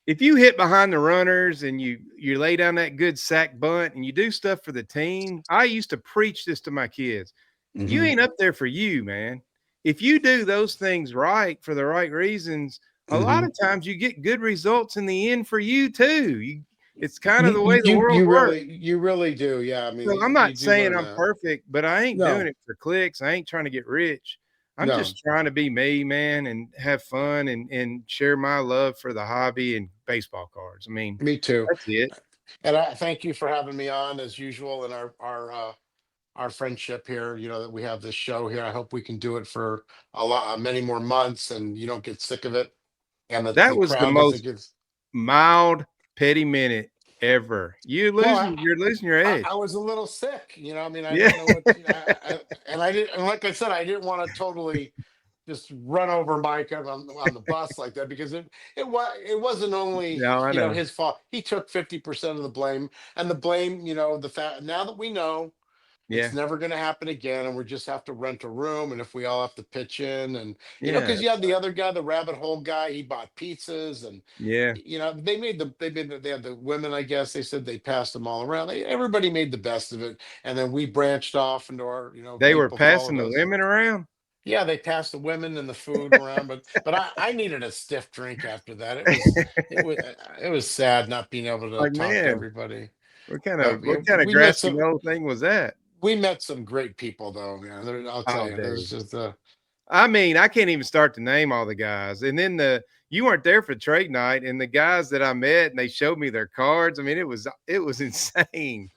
If you hit behind the runners and you lay down that good sack bunt and you do stuff for the team, I used to preach this to my kids. You Hmm. ain't up there for you, man. If you do those things right for the right reasons, a lot Hmm. of times you get good results in the end for you too. It's kind of You, the way you the you world you works. really do. Yeah. I mean, So I'm you not do saying learn I'm that. perfect, but I ain't doing No, it for clicks. I ain't trying to get rich. I'm no, just trying to be me, man, and have fun and share my love for the hobby and baseball cards. I mean, me too. that's it. And I thank you for having me on as usual in our friendship here. That we have this show here. I hope we can do it for many more months, and you don't get sick of it, and That the was the crowd doesn't most get. mild petty minute ever. Well, You're losing your I edge. was a little sick. I mean, I Yeah. didn't know what, and I didn't, and like I said, I didn't want to totally just run over Mike on the bus like that, because it wasn't only No, I know. his fault. He took 50% of the blame, and the blame, the fact now that we know it's Yeah. never going to happen again, and we just have to rent a room, and if we all have to pitch in, and Yeah. because you had the other guy, the rabbit hole guy, he bought pizzas, and Yeah. they had the women, I guess they said they passed them all around. Everybody made the best of it, and then we branched off into our, They were people passing followed the us. women around. Yeah, they passed the women and the food around, but I needed a stiff drink after that. It was sad not being able to Like, talk to man, everybody. what kind But of what kind of we met grassy some knoll thing was that? great people though, man. I'll tell Oh, you, dude. there's just I mean, I can't even start to name all the guys. And then you weren't there for trade night, and the guys that I met and they showed me their cards. I mean, it was insane.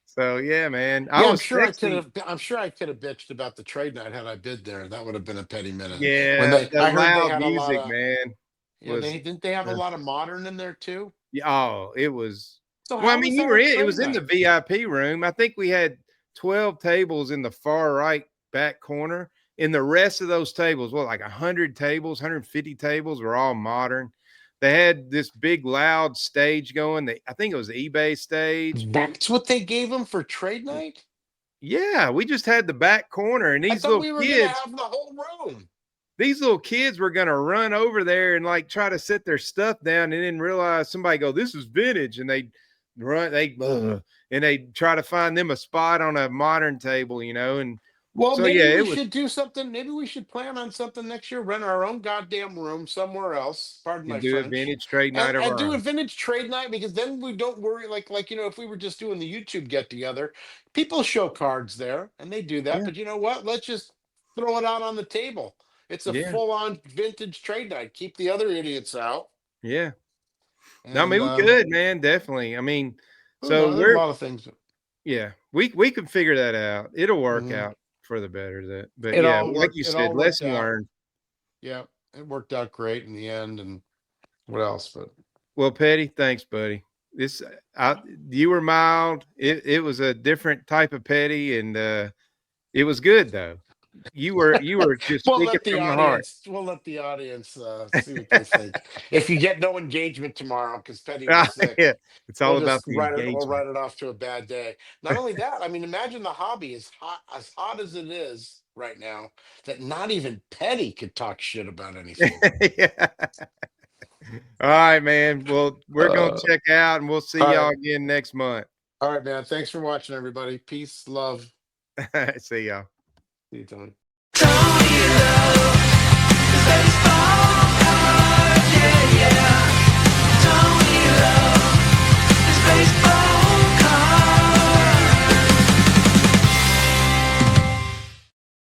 So yeah, man. I yeah. was texting. I'm sure I could have bitched about the trade night had I bid there. That would have been a petty minute. When Yeah, the I heard they loud had a lot music, of, man, they was didn't they have a uh, lot of modern in there too. yeah, oh, it was So well, I how mean, was you that were a in it trade was in the night? VIP room. I think we had 12 tables in the far right back corner. And the rest of those tables, well, like 100 tables, 150 tables were all modern. They had this big loud stage going. I think it was the eBay stage. That's what they gave him for trade night. Yeah, we just had the back corner and I these thought little we were gonna kids. have the whole room. these little kids were going to run over there and like try to set their stuff down and then realize somebody go, this is vintage. And they run, and they try to find them a spot on a modern table, you know? And Well, so, maybe yeah, we it was, should do something. Maybe we should plan on something next year. Rent our own goddamn room somewhere else. Pardon my and do a French. vintage trade night of And our do a own. vintage trade night, because then we don't worry. Like if we were just doing the YouTube get together, people show cards there and they do that. Yeah. But you know what? Let's just throw it out on the table. It's a Yeah. full on vintage trade night. Keep the other idiots out. Yeah. No, I And mean, we could, man, definitely. I mean, oh so no, there's a we're, lot of things. yeah, we can figure that out. It'll work Mhm. out for the better. That, but It yeah, all like worked. you It said, all worked lesson out. learned. Yeah, it worked out great in the end. And what else? But Well, Petty, thanks, buddy. This, you were mild. It was a different type of petty, and it was good though. You were just speaking from the heart. We'll let the audience see what they think. If you get no engagement tomorrow because Petty was sick, Yeah, it's all about the we'll engagement. write it off to a bad day. Not only that, I mean, imagine the hobby is as hot as it is right now, that not even Petty could talk shit about anything. Yeah. All right, man. Well, we're gonna Uh, check out, and we'll see all y'all right, again next month. all right, man. Thanks for watching, everybody. Peace, love. See y'all. See you, Tony.